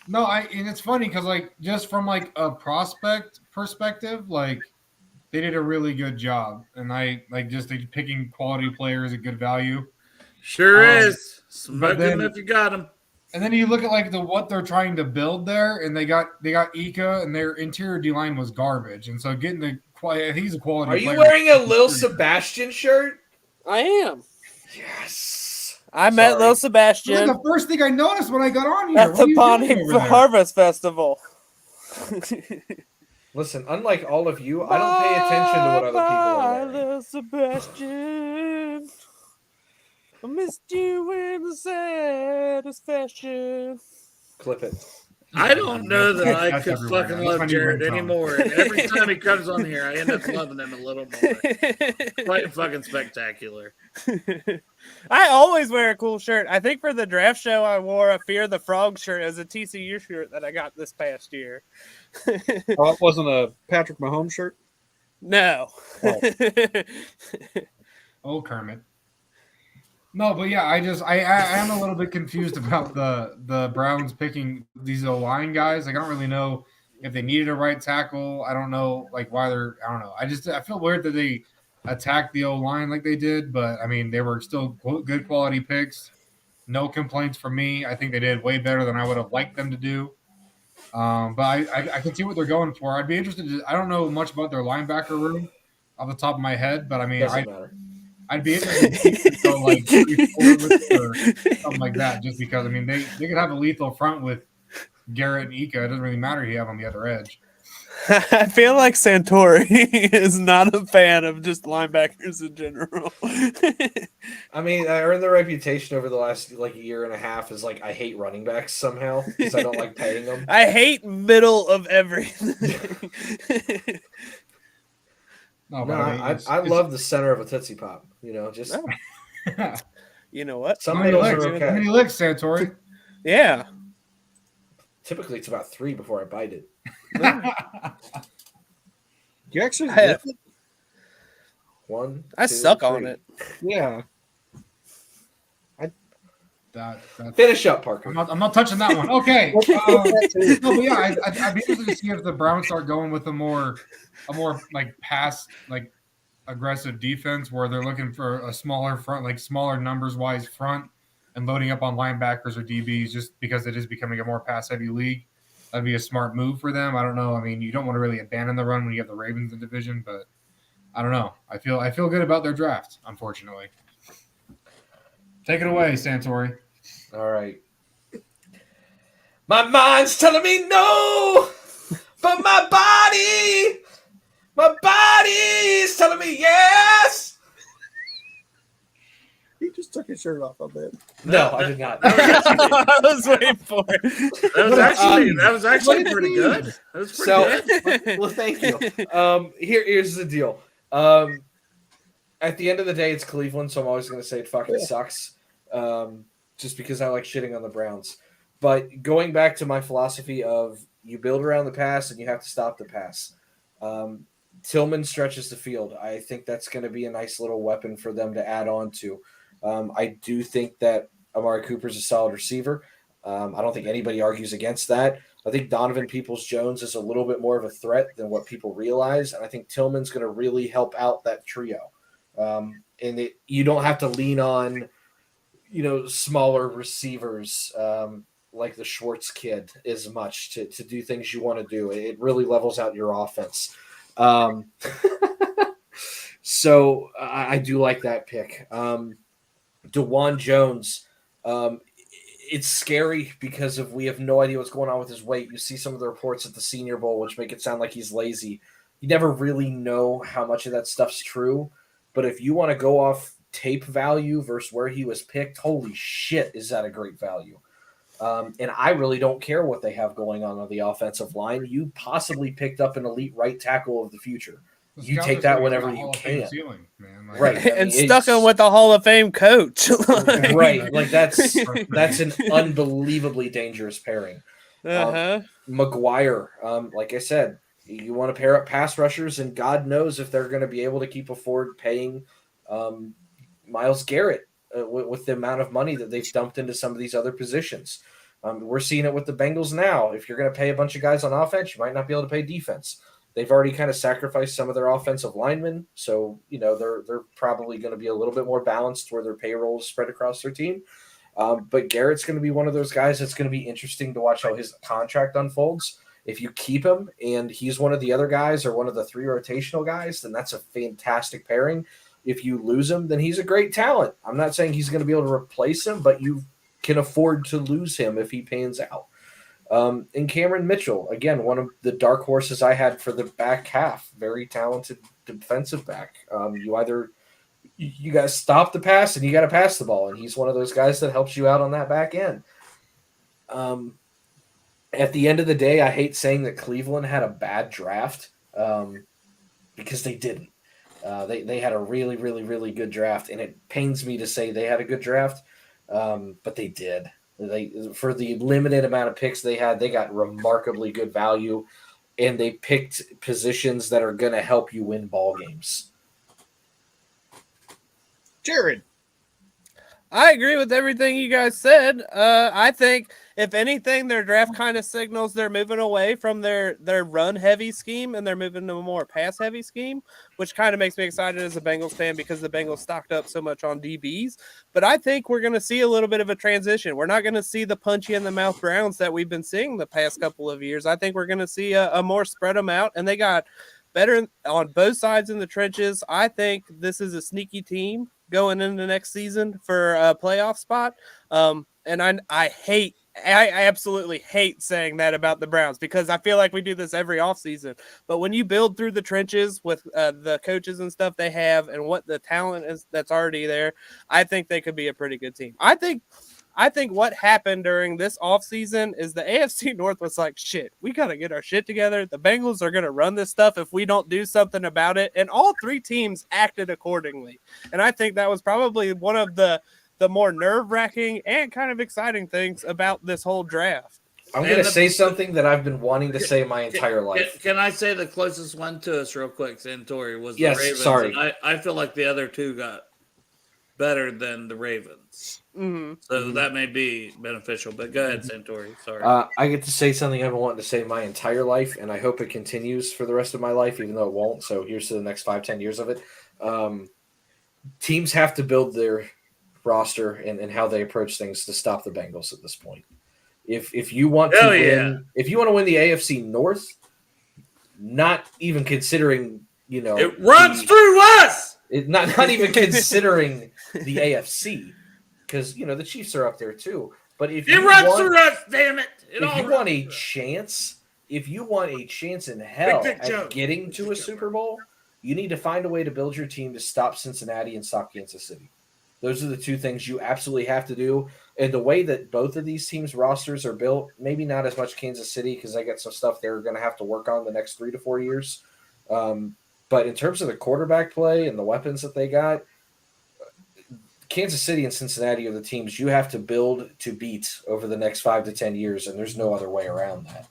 No, and it's funny because just from a prospect perspective, they did a really good job, and just picking quality players at good value. Sure is. Smoke them if you got them. And then you look at what they're trying to build there, and they got Ika, and their interior D line was garbage, and so getting the I think he's a quality. Are you player. wearing a Lil Sebastian shirt? I am. Yes. I met Lil Sebastian. That was the first thing I noticed when I got on here. At the Pawnee Harvest Festival. Listen, unlike all of you, I don't pay attention to what other people are wearing. Lil Sebastian. I missed you in the saddest fashion. Clip it. I don't know that I That's could everywhere. fucking That's love when you Jared went from. anymore. And every time he comes on here, I end up loving him a little more. Quite fucking spectacular. I always wear a cool shirt. I think for the draft show, I wore a Fear the Frog shirt as a TCU shirt that I got this past year. Oh, it wasn't a Patrick Mahomes shirt? No. Oh, Kermit. No, but yeah, I am a little bit confused about the Browns picking these O-line guys. I don't really know if they needed a right tackle. I don't know why they're. I don't know. I feel weird that they attacked the O-line like they did, but I mean they were still good quality picks. No complaints from me. I think they did way better than I would have liked them to do. But I can see what they're going for. I'd be interested. I don't know much about their linebacker room off the top of my head, but I mean, I'd be interested to go 3-4 with it or something like that, just because I mean they could have a lethal front with Garrett and Ika. It doesn't really matter who you have on the other edge. I feel like Santori is not a fan of just linebackers in general. I mean, I earned the reputation over the last year and a half as I hate running backs somehow because I don't like paying them. I hate middle of everything. No, No, but I mean, I love the center of a Tootsie Pop. You know, just No. You know what? some how many of those licks? are How okay. many licks, Santori? Yeah. Typically, it's about 3 before I bite it. You actually I- dip it? 1, I 2, suck 3. on it. Yeah. That's Finish up, Parker. I'm not touching that one. Okay. That No, but yeah, I'd be interested to see if the Browns start going with a more like pass, like aggressive defense where they're looking for a smaller front, like smaller numbers wise front, and loading up on linebackers or DBs just because it is becoming a more pass heavy league. That'd be a smart move for them. I don't know. I mean, you don't want to really abandon the run when you have the Ravens in division, but I don't know. I feel good about their draft, unfortunately. Take it away, Santori. All right. My mind's telling me no, but my body's telling me yes. He just took his shirt off a bit. No, I did not. I was waiting for it. That was actually pretty good. That was pretty good. Well, thank you. Here's the deal. At the end of the day, it's Cleveland, so I'm always going to say it fucking sucks. Just because I like shitting on the Browns. But going back to my philosophy of you build around the pass and you have to stop the pass. Tillman stretches the field. I think that's going to be a nice little weapon for them to add on to. I do think that Amari Cooper's a solid receiver. I don't think anybody argues against that. I think Donovan Peoples-Jones is a little bit more of a threat than what people realize. And I think Tillman's going to really help out that trio. You don't have to lean on, smaller receivers like the Schwartz kid as much to do things you want to do. It really levels out your offense. So I do like that pick. DeJuan Jones, it's scary because we have no idea what's going on with his weight. You see some of the reports at the Senior Bowl, which make it sound like he's lazy. You never really know how much of that stuff's true. But if you want to go off tape value versus where he was picked, holy shit, is that a great value. And I really don't care what they have going on the offensive line. You possibly picked up an elite right tackle of the future. You take that whenever you can. Ceiling, man. Right. And stuck him with a Hall of Fame coach. Right. Like that's an unbelievably dangerous pairing. McGuire, like I said, you want to pair up pass rushers, and God knows if they're going to be able to keep afford paying Myles Garrett with the amount of money that they've dumped into some of these other positions. We're seeing it with the Bengals now. If you're going to pay a bunch of guys on offense, you might not be able to pay defense. They've already kind of sacrificed some of their offensive linemen, so they're probably going to be a little bit more balanced where their payroll is spread across their team. But Garrett's going to be one of those guys that's going to be interesting to watch how his contract unfolds. If you keep him and he's one of the other guys or one of the 3 rotational guys, then that's a fantastic pairing. If you lose him, then he's a great talent. I'm not saying he's going to be able to replace him, but you can afford to lose him if he pans out. And Cameron Mitchell, again, one of the dark horses I had for the back half, very talented defensive back. You got to stop the pass and you got to pass the ball. And he's one of those guys that helps you out on that back end. At the end of the day, I hate saying that Cleveland had a bad draft because they didn't. They had a really, really, really good draft, and it pains me to say they had a good draft, but they did. For the limited amount of picks they had, they got remarkably good value, and they picked positions that are going to help you win ball games. Jared. I agree with everything you guys said. I think, if anything, their draft kind of signals they're moving away from their run-heavy scheme, and they're moving to a more pass-heavy scheme, which kind of makes me excited as a Bengals fan because the Bengals stocked up so much on DBs. But I think we're going to see a little bit of a transition. We're not going to see the punchy-in-the-mouth Browns that we've been seeing the past couple of years. I think we're going to see a more spread them out, and they got better on both sides in the trenches. I think this is a sneaky team going into next season for a playoff spot. And I absolutely hate saying that about the Browns because I feel like we do this every offseason. But when you build through the trenches with the coaches and stuff they have and what the talent is that's already there, I think they could be a pretty good team. I think I think what happened during this offseason is the AFC North was like, shit, we got to get our shit together. The Bengals are going to run this stuff if we don't do something about it. And all three teams acted accordingly. And I think that was probably one of the more nerve-wracking and kind of exciting things about this whole draft. I'm going to say something that I've been wanting to say my entire life. Can I say the closest one to us real quick, Santori, was the Yes, Ravens? sorry. And I feel like the other two got better than the Ravens. So that may be beneficial. But go ahead, Santori. Sorry. I get to say something I've been wanting to say my entire life, and I hope it continues for the rest of my life, even though it won't. So here's to the next 5-10 years of it. Teams have to build their roster and how they approach things to stop the Bengals at this point. If you want to win, if you want to win the AFC North, not even considering, it runs through us. Not even considering the AFC, because the Chiefs are up there too. But if it runs through us, damn it! If you want a chance in hell at getting to a Super Bowl, you need to find a way to build your team to stop Cincinnati and stop Kansas City. Those are the two things you absolutely have to do. And the way that both of these teams' rosters are built, maybe not as much Kansas City because they got some stuff they're going to have to work on the next 3 to 4 years. But in terms of the quarterback play and the weapons that they got, Kansas City and Cincinnati are the teams you have to build to beat over the next 5 to 10 years, and there's no other way around that.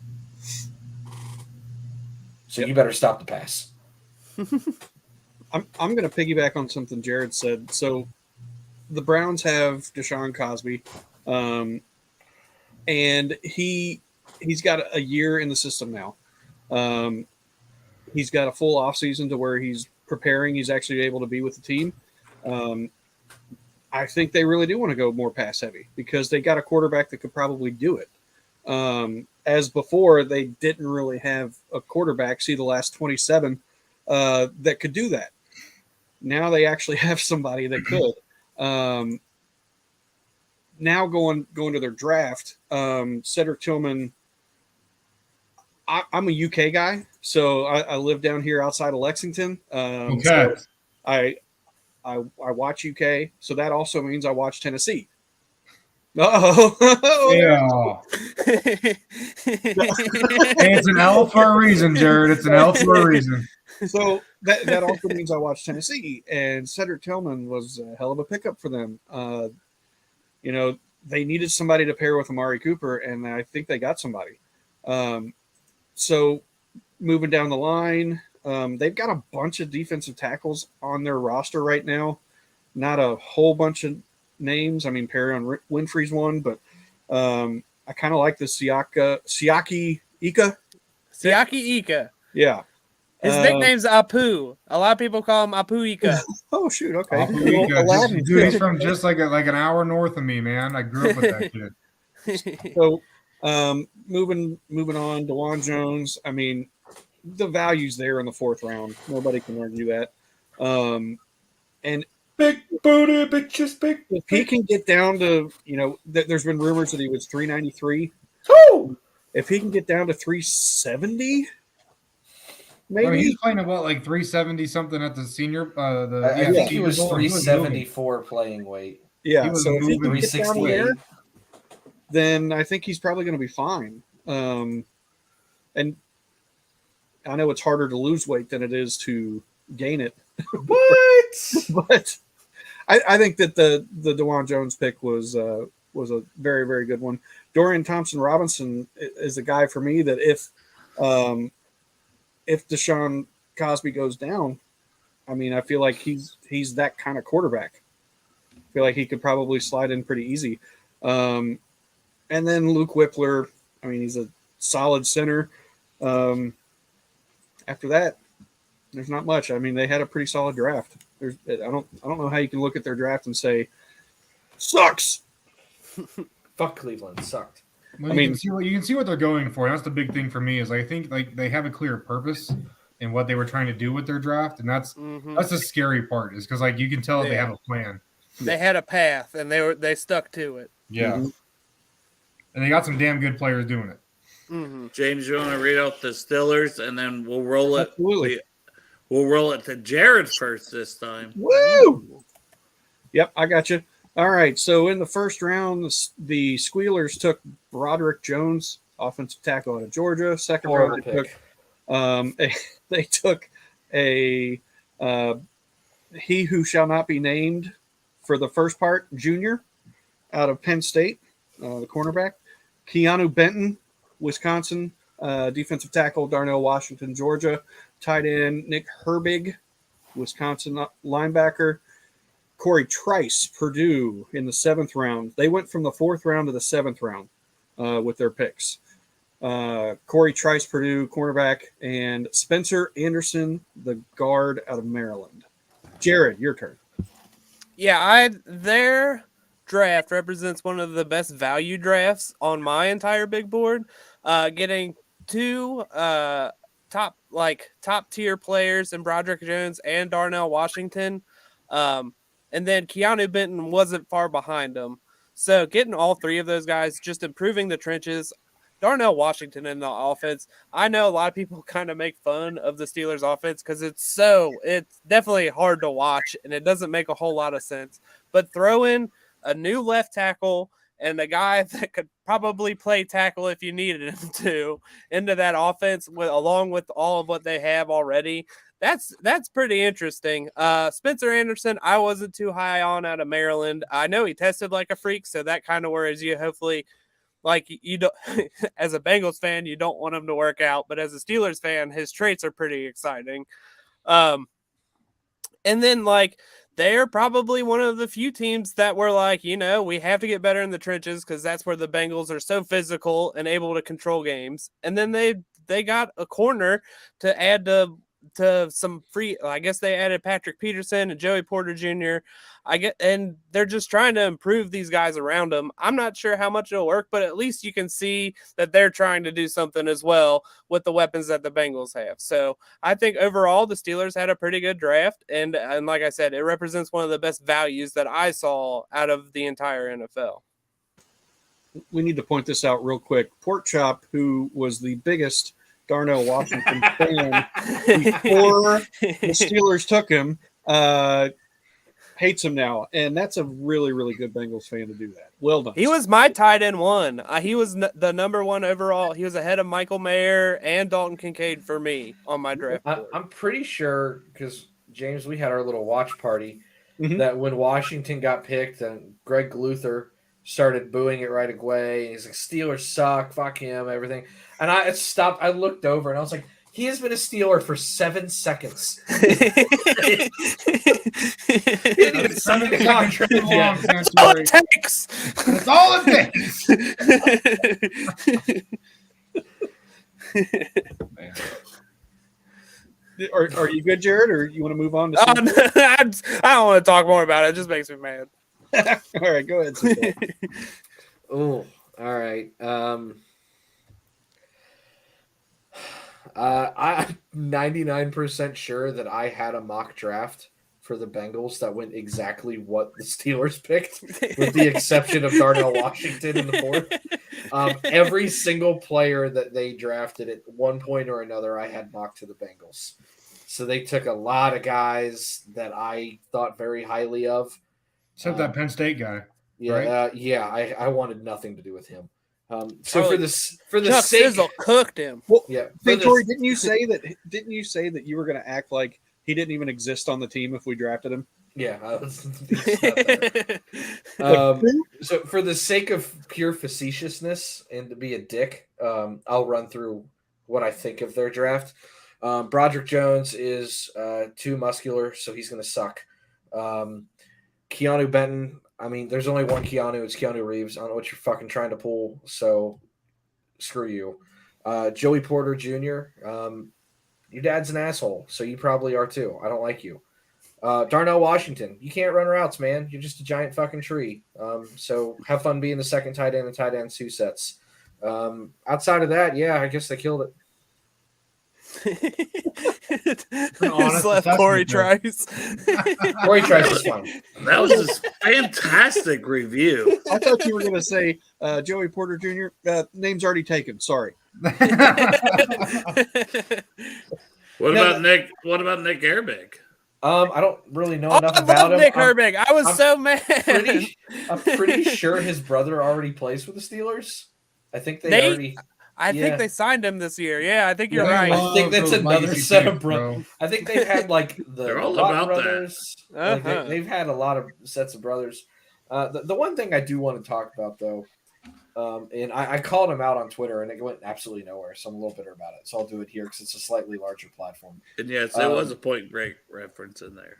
So you better stop the pass. I'm going to piggyback on something Jared said. So the Browns have Deshaun Cosby, and he's got a year in the system now. He's got a full offseason to where he's preparing. He's actually able to be with the team. I think they really do want to go more pass heavy because they got a quarterback that could probably do it. As before, they didn't really have a quarterback, see the last 27, that could do that. Now they actually have somebody that could. Now going to their draft, Cedric Tillman. I'm a UK guy, so I live down here outside of Lexington. So I watch UK, so that also means I watch Tennessee. Yeah. It's an L for a reason, Jared. It's an L for a reason. So that also means I watch Tennessee, and Cedric Tillman was a hell of a pickup for them. They needed somebody to pair with Amari Cooper, and I think they got somebody. So moving down the line, they've got a bunch of defensive tackles on their roster right now. Not a whole bunch of names. I mean, Perrion Winfrey's one, but I kind of like the Siaki Ika. Siaki Ika. Yeah. His nickname's Apu. A lot of people call him Apu Ika. Oh, shoot. Okay. Apu Ika. Dude, he's from just like an hour north of me, man. I grew up with that kid. So moving on, DeJuan Jones. I mean, the value's there in the 4th round. Nobody can argue that. And big booty bitches, big. If he can get down to, there's been rumors that he was 393. Woo! If he can get down to 370, maybe. I mean, he's playing at what, like 370 something at the senior. I think he was 374 playing weight. Yeah, he so if he can get down 368. there, then I think he's probably going to be fine. And I know it's harder to lose weight than it is to gain it. What? But I think that the DeJuan Jones pick was a very, very good one. Dorian Thompson-Robinson is a guy for me that if Deshaun Cosby goes down, I mean, I feel like he's that kind of quarterback. I feel like he could probably slide in pretty easy. And then Luke Whippler, I mean, he's a solid center. After that, there's not much. I mean, they had a pretty solid draft. I don't know how you can look at their draft and say sucks. Fuck Cleveland, sucked. Well, you can see what they're going for. That's the big thing for me is I think like they have a clear purpose in what they were trying to do with their draft, and that's the scary part is because like you can tell they have a plan. They had a path and they stuck to it. Yeah, and they got some damn good players doing it. James, you want to read out the Steelers, and then we'll roll it. Absolutely. We'll roll it to Jared first this time. Woo! Yep, I got you. All right. So in the first round, the Squealers took Broderick Jones, offensive tackle out of Georgia. Second Horrible round, pick. they took a he who shall not be named for the first part, junior, out of Penn State, the cornerback. Keanu Benton, Wisconsin, defensive tackle. Darnell Washington, Georgia. Tight end Nick Herbig, Wisconsin linebacker. Corey Trice, Purdue, in the 7th round. They went from the 4th round to the 7th round with their picks. Corey Trice, Purdue, cornerback, and Spencer Anderson, the guard out of Maryland. Jared, your turn. Yeah, their draft represents one of the best value drafts on my entire big board. Getting 2 top tier players in Broderick Jones and Darnell Washington. And then Keanu Benton wasn't far behind them. So getting all 3 of those guys, just improving the trenches. Darnell Washington in the offense. I know a lot of people kind of make fun of the Steelers offense because it's definitely hard to watch and it doesn't make a whole lot of sense. But throw in a new left tackle and a guy that could probably play tackle if you needed him to into that offense along with all of what they have already. That's pretty interesting. Spencer Anderson, I wasn't too high on out of Maryland. I know he tested like a freak, so that kind of worries you. Hopefully, like you don't, as a Bengals fan, you don't want him to work out, but as a Steelers fan, his traits are pretty exciting. And then they're probably one of the few teams that were we have to get better in the trenches because that's where the Bengals are so physical and able to control games. And then they got a corner to add to some free. I guess they added Patrick Peterson and Joey Porter Jr. And they're just trying to improve these guys around them. I'm not sure how much it'll work, but at least you can see that they're trying to do something as well with the weapons that the Bengals have. So I think overall the Steelers had a pretty good draft, and like I said, it represents one of the best values that I saw out of the entire NFL. We need to point this out real quick. Pork Chop, who was the biggest Darnell Washington fan before the Steelers took him, hates him now, and that's a really, really good Bengals fan to do that. Well done. He was my tight end 1. He was the number 1 overall. He was ahead of Michael Mayer and Dalton Kincaid for me on my draft board. I'm pretty sure because James, we had our little watch party that when Washington got picked and Greg Luther started booing it right away. He's like, Steelers suck, fuck him, everything. And I stopped. I looked over and I was like, he has been a Steeler for 7 seconds. He didn't even sign the contract yet. That's all it takes. That's all it takes. Are you good, Jared, or you want to move on to I don't want to talk more about it. It just makes me mad. All right, go ahead. Oh, all right. I'm 99% sure that I had a mock draft for the Bengals that went exactly what the Steelers picked, with the exception of Darnell Washington in the 4th. Every single player that they drafted at one point or another, I had mocked to the Bengals. So they took a lot of guys that I thought very highly of. Except that Penn State guy. Yeah, right? I wanted nothing to do with him. So for the Chuck sake, Sizzle cooked him. Well, yeah. Tori, didn't you say that you were going to act like he didn't even exist on the team if we drafted him? Yeah. So for the sake of pure facetiousness and to be a dick, I'll run through what I think of their draft. Broderick Jones is too muscular, so he's going to suck. Keanu Benton, I mean, there's only one Keanu. It's Keanu Reeves. I don't know what you're fucking trying to pull, so screw you. Joey Porter Jr., your dad's an asshole, so you probably are too. I don't like you. Darnell Washington, you can't run routes, man. You're just a giant fucking tree. So have fun being the second tight end and tight end 2 sets. Outside of that, yeah, I guess they killed it. Just left Corey Trice. Corey Trice is fine. That was a fantastic review. I thought you were going to say Joey Porter Jr. Name's already taken. Sorry. What about Nick? What about Nick Airbag? I don't really know Oh, enough I about love him. Nick Herbig. I was so mad. I'm pretty sure his brother already plays for the Steelers. I think they already. I think they signed him this year. Yeah, I think you're They right. I think that's those another legacy set of picks, brothers. I think they've had like the They're all Watt about that. brothers. Like they've had a lot of sets of brothers. The one thing I do want to talk about though, and I called him out on Twitter and it went absolutely nowhere, so I'm a little bitter about it. So I'll do it here because it's a slightly larger platform. And yes, there was a Point Break reference in there.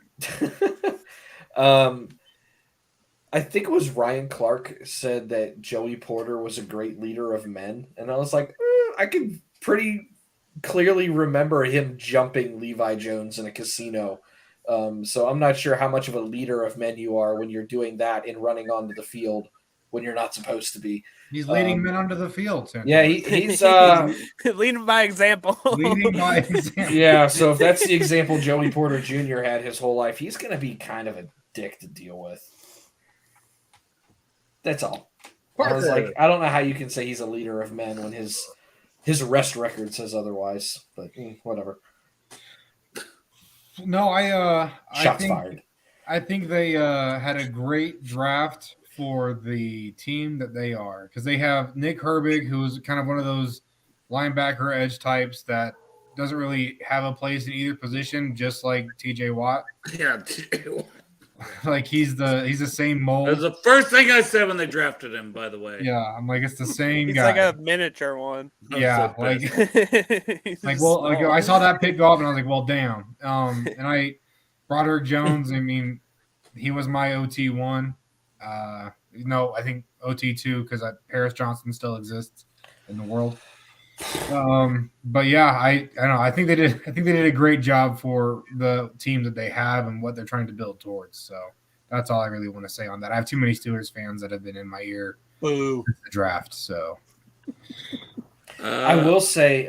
I think it was Ryan Clark said that Joey Porter was a great leader of men, and I was like, I can pretty clearly remember him jumping Levi Jones in a casino. So I'm not sure how much of a leader of men you are when you're doing that and running onto the field when you're not supposed to be. He's leading men onto the field. Santos. Yeah, he's leading by example. Leading by example. Yeah, so if that's the example Joey Porter Jr. had his whole life, he's going to be kind of a dick to deal with. That's all. I was like, I don't know how you can say he's a leader of men when his arrest record says otherwise, but whatever. No, Shots fired. I think they had a great draft for the team that they are, because they have Nick Herbig, who's kind of one of those linebacker edge types that doesn't really have a place in either position, just like TJ Watt. Yeah, TJ Watt. Like he's the same mold. That was the first thing I said when they drafted him, by the way. Yeah, I'm like, it's the same He's guy. like a miniature one. Yeah, so like Small. I saw that pick go off and I was like, well, damn. And Broderick Jones, I mean, he was my OT1. No, I think OT2 because Paris Johnson still exists in the world. But yeah, I don't know. I think they did a great job for the team that they have and what they're trying to build towards. So that's all I really want to say on that. I have too many Steelers fans that have been in my ear since the draft. So I will say,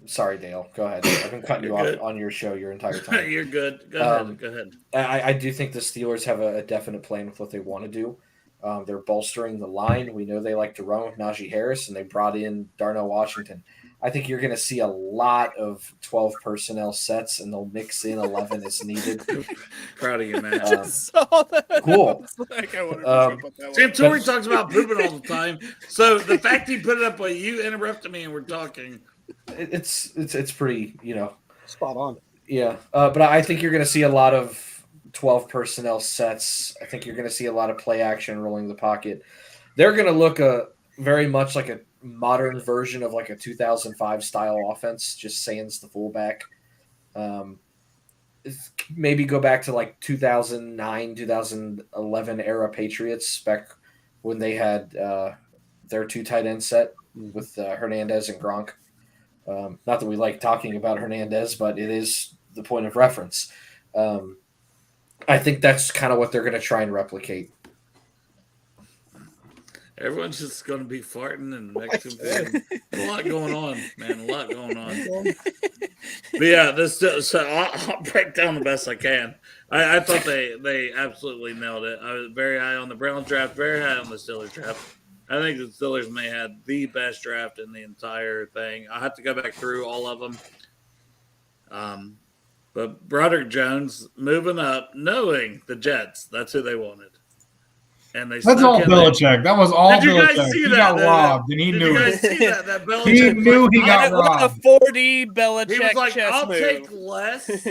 sorry, Dale. Go ahead. I've been cutting you off on your show your entire time. You're good. Go ahead. I do think the Steelers have a definite plan with what they want to do. They're bolstering the line. We know they like to run with Najee Harris, and they brought in Darnell Washington. I think you're going to see a lot of 12 personnel sets, and they'll mix in 11 as needed. Proud of you, man. Saw that. Cool. Like, I wonder if I should put that one. Santori talks about pooping all the time. So the fact he put it up while you interrupted me and we're talking. It's pretty, Spot on. Yeah. But I think you're going to see a lot of 12 personnel sets. I think you're going to see a lot of play action rolling the pocket. They're going to look very much like a modern version of like a 2005 style offense, just sans the fullback. Maybe go back to like 2009, 2011 era Patriots back when they had their two tight end set with Hernandez and Gronk. Not that we like talking about Hernandez, but it is the point of reference. I think that's kind of what they're going to try and replicate. Everyone's just going to be farting and Mexican food. A lot going on, man. A lot going on. But yeah, so I'll break down the best I can. I thought they absolutely nailed it. I was very high on the Browns draft, very high on the Steelers draft. I think the Steelers may have the best draft in the entire thing. I have to go back through all of them. But Broderick Jones moving up, knowing the Jets, that's who they wanted. And that's all Belichick. That was all Belichick. He got robbed, and he knew it. See that Belichick he knew he got robbed. A 4D Belichick he was like, chess I'll move. take less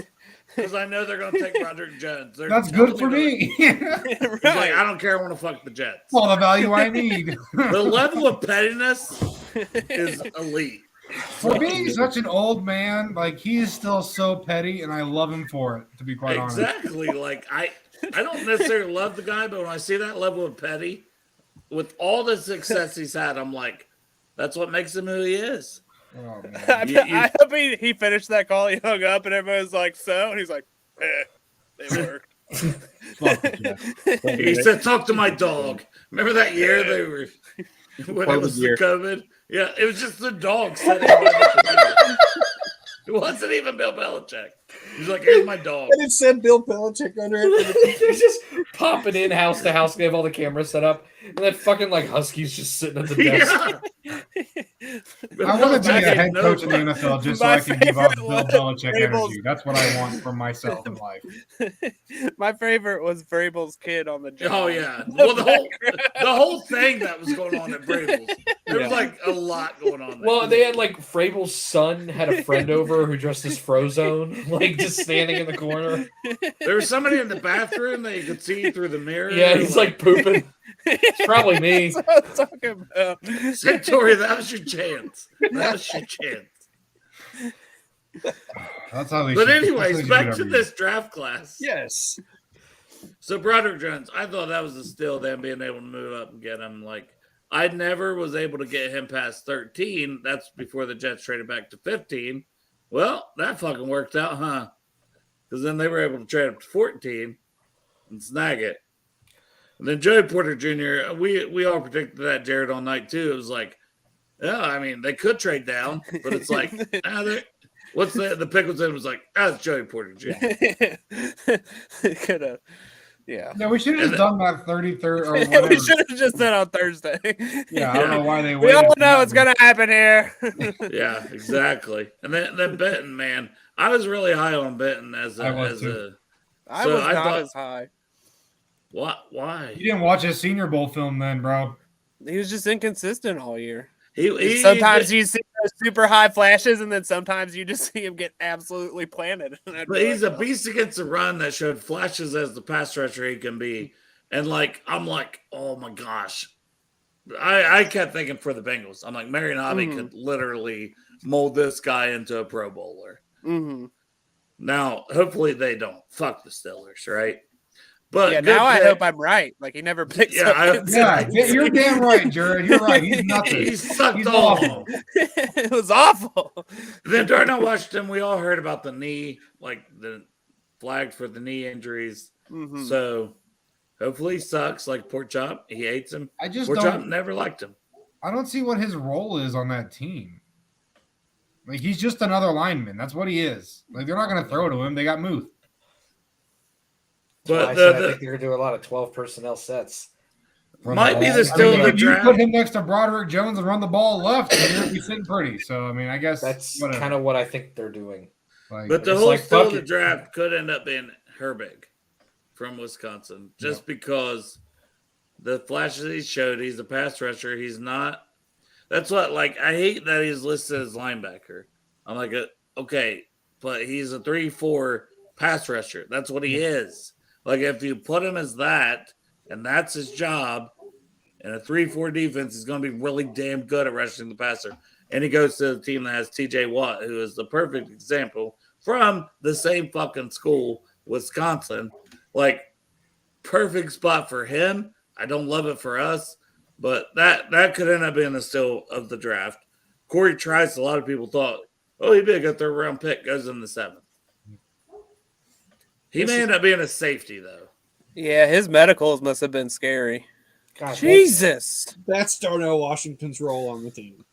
because I know they're going to take Broderick Jones. That's good for me. He's like, I don't care. I want to fuck the Jets. All the value I need. The level of pettiness is elite. For being such an old man, like he is still so petty, and I love him for it. To be quite honest, exactly. Like I don't necessarily love the guy, but when I see that level of petty, with all the success he's had, I'm like, that's what makes him who he is. Oh, man. I hope he finished that call. He hung up, and everybody's like, "So," and he's like, "They worked." He said, "Talk to my dog." Remember that year they were when it was the COVID? Yeah, it was just the dog sitting by the computer. It wasn't even Bill Belichick. He's like, "Here's my dog." And it said Bill Belichick under it. He's just popping in house to house. They have all the cameras set up, and that fucking like Husky's just sitting at the desk. Yeah. I want to be a Belichick head ain't coach in the nobody. NFL just so My I can give off favorite Bill was Belichick Vrabel's- energy. That's what I want from myself in life. My favorite was Vrabel's kid on the job. Oh yeah. Well, the whole thing that was going on at Vrabel's, there was Yeah. like a lot going on there. Well, they had like Vrabel's son had a friend over who dressed as Frozone, like just standing in the corner. There was somebody in the bathroom that you could see through the mirror. Yeah, he's like pooping. It's probably me. That's what I'm talking about. Victoria, that was your chance. That was your chance. That's how they. But should- anyways, that's how they back should to do it every this draft class. Yes. So Broderick Jones, I thought that was a steal, them being able to move up and get him. Like, I never was able to get him past 13. That's before the Jets traded back to 15. Well, that fucking worked out, huh? Because then they were able to trade up to 14 and snag it. And then Joey Porter Jr., we all predicted that Jared all night too. It was like, yeah, I mean, they could trade down, but it's like, what's the pick was in was like, it's Joey Porter Jr. Could have. Yeah. Yeah, we should have just done that 33rd or we whatever. should have just done on Thursday. Yeah, I don't know why they We waited. all for know that it's going to happen here. Yeah, exactly. And then Benton, man, I was really high on Benton as a I was too. I So was I not thought- as high. what? Why? You didn't watch his Senior Bowl film then, bro. He was just inconsistent all year. He Sometimes you see those super high flashes, and then sometimes you just see him get absolutely planted. And I'd be but he's a like, beast against the run that showed flashes as the pass rusher he can be. And like I'm like, oh my gosh. I kept thinking for the Bengals. I'm like, Marion Hobby could literally mold this guy into a Pro Bowler. mhm. Now, hopefully they don't. Fuck the Steelers, right? But Yeah, good now I pick. hope I'm right. Like he never picks Yeah, up. I- Yeah, you're damn right, Jared. You're right. He's nothing. He sucked He's all. awful. It was awful. Then Darnell Washington, we all heard about the knee, like the flag for the knee injuries. Mhm. So hopefully he sucks like Pork Chop. He hates him. I just Pork Chop don't. never liked him. I don't see what his role is on that team. Like he's just another lineman. That's what he is. Like they're not going to throw to him. They got Muth. But I said I the think they're gonna do a lot of 12 personnel sets. Run Might the be ball. the still in the if you draft. put him next to Broderick Jones and run the ball left, then you'll be sitting pretty. So I mean, I guess That's whatever. kind of what I think they're doing. Like, but the It's whole like, still fuck of the it. draft could end up being Herbig from Wisconsin, just because the flashes he showed. He's a pass rusher. He's not. That's what like I hate that he's listed as linebacker. I'm like, okay, but he's a 3-4 pass rusher. That's what he is. Like if you put him as that, and that's his job, and a 3-4 defense is going to be really damn good at rushing the passer. And he goes to the team that has T.J. Watt, who is the perfect example from the same fucking school, Wisconsin. Like perfect spot for him. I don't love it for us, but that could end up being the steal of the draft. Corey Trice, a lot of people thought, oh, he'd be a good third round pick, goes in the 7th. He may end up being a safety, though. Yeah, his medicals must have been scary. God, Jesus. That's Darnell Washington's role on the team.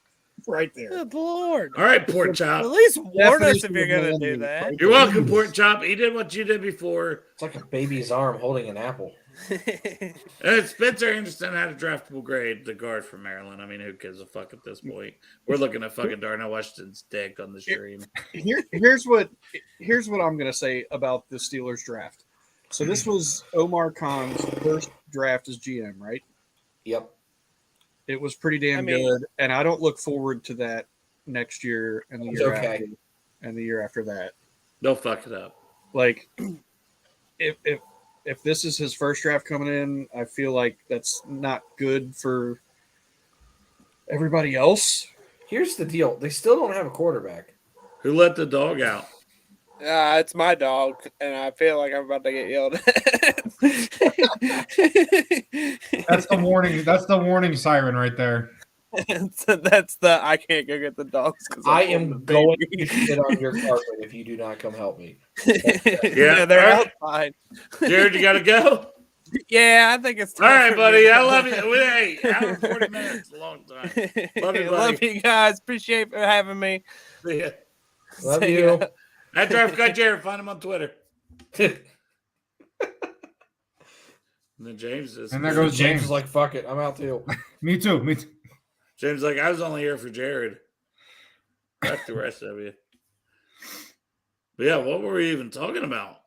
Right there. Good Lord. All right, Pork Chop. At least warn us if Definition you're of going to do manly. that. You're welcome, Pork Chop. He did what you did before. It's like a baby's arm holding an apple. And Spencer Anderson had a draftable grade, the guard from Maryland. I mean, who gives a fuck at this point? We're looking at fucking Darnell Washington's dick on the stream. Here's what I'm gonna say about the Steelers draft. So this was Omar Khan's first draft as GM, right? Yep. It was pretty damn good, and I don't look forward to that next year and the It's year okay. after, and the year after that. Don't fuck it up. Like, if this is his first draft coming in, I feel like that's not good for everybody else. Here's the deal. They still don't have a quarterback. Who let the dog out? It's my dog, and I feel like I'm about to get yelled at. that's the warning. That's the warning siren right there. That's the I can't go get the dogs because I am going to shit on your carpet if you do not come help me. Yeah, they're all right. outside. Jared, you got to go? Yeah, I think it's All time right, for buddy. me. I love you. Hey, hour and 40 minutes. A long time. Love you, buddy. Love you guys. Appreciate for having me. See ya. Love See you. ya. At Draft Guy Jared, find him on Twitter. And then James is. And there goes James James. is like, fuck it. I'm out too. Me too. Me too. James like, I was only here for Jared. That's the rest of you. But yeah, what were we even talking about?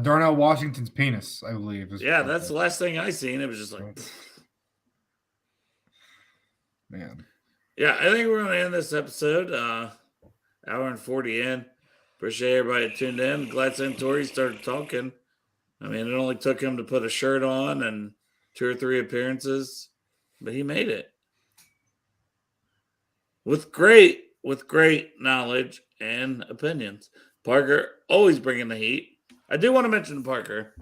Darnell Washington's penis, I believe. Yeah, that's the last thing I seen. It was just like, man. Yeah, I think we're going to end this episode. Hour and 40 in. Appreciate everybody that tuned in. Glad Santori started talking. I mean, it only took him to put a shirt on and 2 or 3 appearances, but he made it with great knowledge and opinions. Parker always bringing the heat. I do want to mention Parker.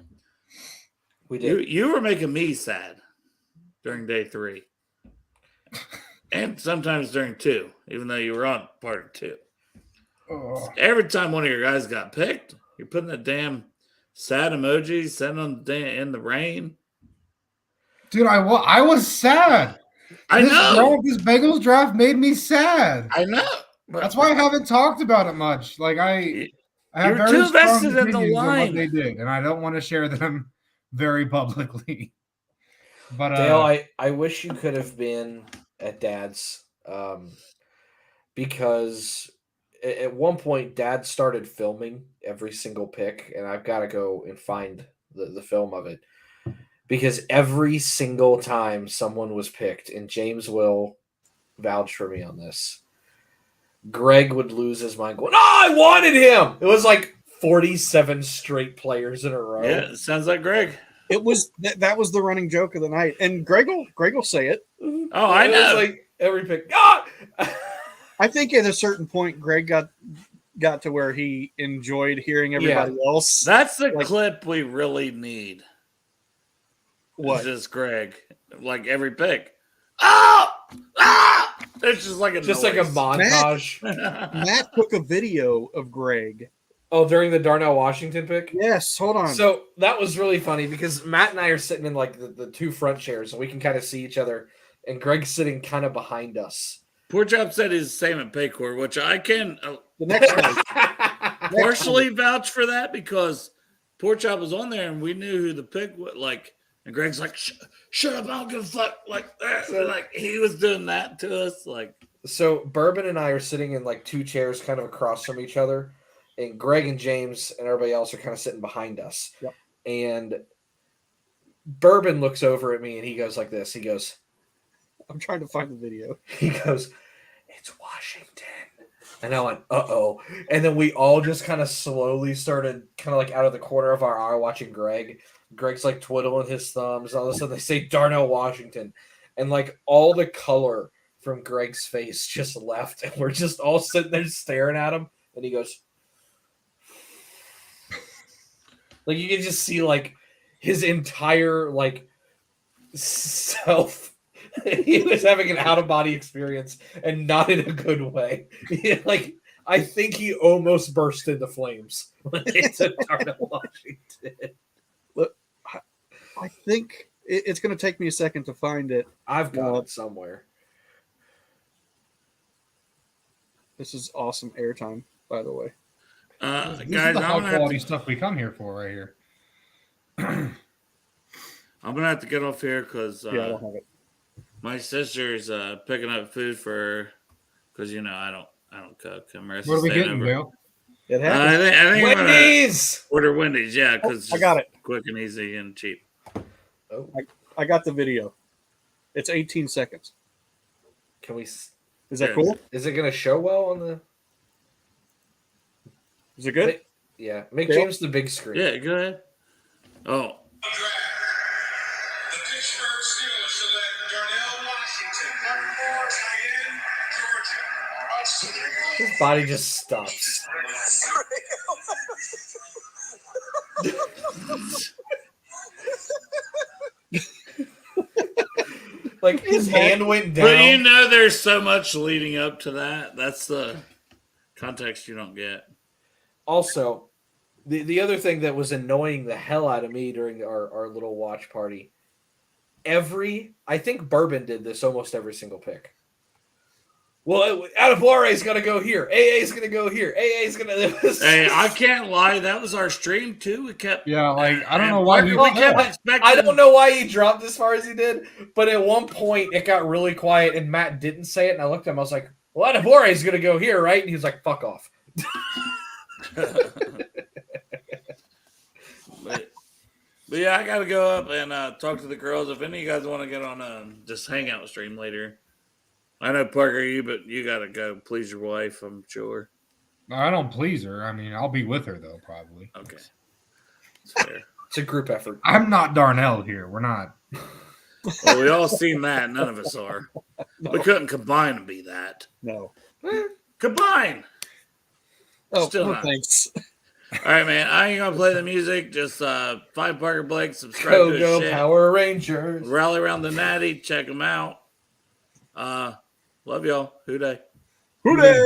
We did. You were making me sad during day 3. And sometimes during 2, even though you were on part of 2. Oh. Every time one of your guys got picked, you're putting that damn sad emoji, sending them in the rain. Dude, I was sad. I know. This Bengals draft made me sad. I know. That's why I haven't talked about it much. Like I have You're very too strong vested in the opinions on line. what they did, and I don't want to share them very publicly. But Dale, I wish you could have been at Dad's, because at one point Dad started filming every single pick, and I've got to go and find the film of it, because every single time someone was picked, and James will vouch for me on this, Greg would lose his mind going, "Oh, I wanted him!" It was like 47 straight players in a row. Yeah, it sounds like Greg. It was that was the running joke of the night, and Greg will say it. Oh, I It know. was like every pick. Ah! I think at a certain point, Greg got to where he enjoyed hearing everybody else. That's the clip we really need. What? It's just Greg, like every pick. Oh! Ah! It's just like a montage. Matt took a video of Greg. Oh, during the Darnell Washington pick? Yes, hold on. So that was really funny because Matt and I are sitting in like the 2 front chairs, and we can kind of see each other, and Greg's sitting kind of behind us. Poor Job said he's the same at Paycor, which I can the next one. partially vouch for that because Poor Chop was on there and we knew who the pick was. Like, and Greg's like, shut up, I don't give a fuck. Like that. Like he was doing that to us. Like, so Bourbon and I are sitting in like 2 chairs kind of across from each other, and Greg and James and everybody else are kind of sitting behind us. Yep. And Bourbon looks over at me and he goes like this. He goes, I'm trying to find the video. He goes, "It's Washington." And I went, uh-oh. And then we all just kind of slowly started kind of like out of the corner of our eye watching Greg. Greg's like twiddling his thumbs. All of a sudden they say Darnell Washington. And like all the color from Greg's face just left. And we're just all sitting there staring at him. And he goes, like you can just see like his entire like self. He was having an out-of-body experience and not in a good way. Like, I think he almost burst into flames when they said Darnell Washington. Look, I think it's going to take me a second to find it. I've got it somewhere. This is awesome airtime, by the way. This guys, is the I'm high quality stuff we come here for right here. I'm gonna have to get off here because Yeah, I don't have it. my sister's picking up food for because I don't cook. What are we getting, Dale? It I happens. think I'm gonna Wendy's! order Wendy's, yeah, because I got it. quick and easy and cheap. Oh, I got the video. It's 18 seconds. can we? Is that Yeah. cool? Is it going to show well on the? Is it good? Yeah, make Yeah. James the big screen. Yeah, go ahead. Oh, The Pittsburgh Steelers select Darnell Washington, tight end, Georgia. His body just stops. Like his hand went down. but there's so much leading up to that. That's the context you don't get. Also, the other thing that was annoying the hell out of me during our little watch party, I think Bourbon did this almost every single pick. Well, Adibore is gonna go here. AA is gonna go here. AA is gonna. Hey, I can't lie. That was our stream too. We kept. Yeah, like I don't and know why Parker, he. we kept expecting. I don't know why he dropped as far as he did, but at one point it got really quiet and Matt didn't say it, and I looked at him. I was like, "Well, Adibore is gonna go here, right?" And he was like, "Fuck off." But yeah, I gotta go up and talk to the girls. If any of you guys want to get on just hangout stream later, I know Parker, you gotta go please your wife. I'm sure. I don't please her. I mean, I'll be with her though, probably. Okay, that's fair. It's a group effort. I'm not Darnell here. We're not. Well, we all seen that. None of us are. No. We couldn't combine and be that. No. Combine. Oh, Still no, not. thanks. All right, man. I ain't gonna play the music. Just find Parker Blake, subscribe to his Go shit. Power Rangers. Rally around the natty. Check them out. Love y'all. Who day? Hooray!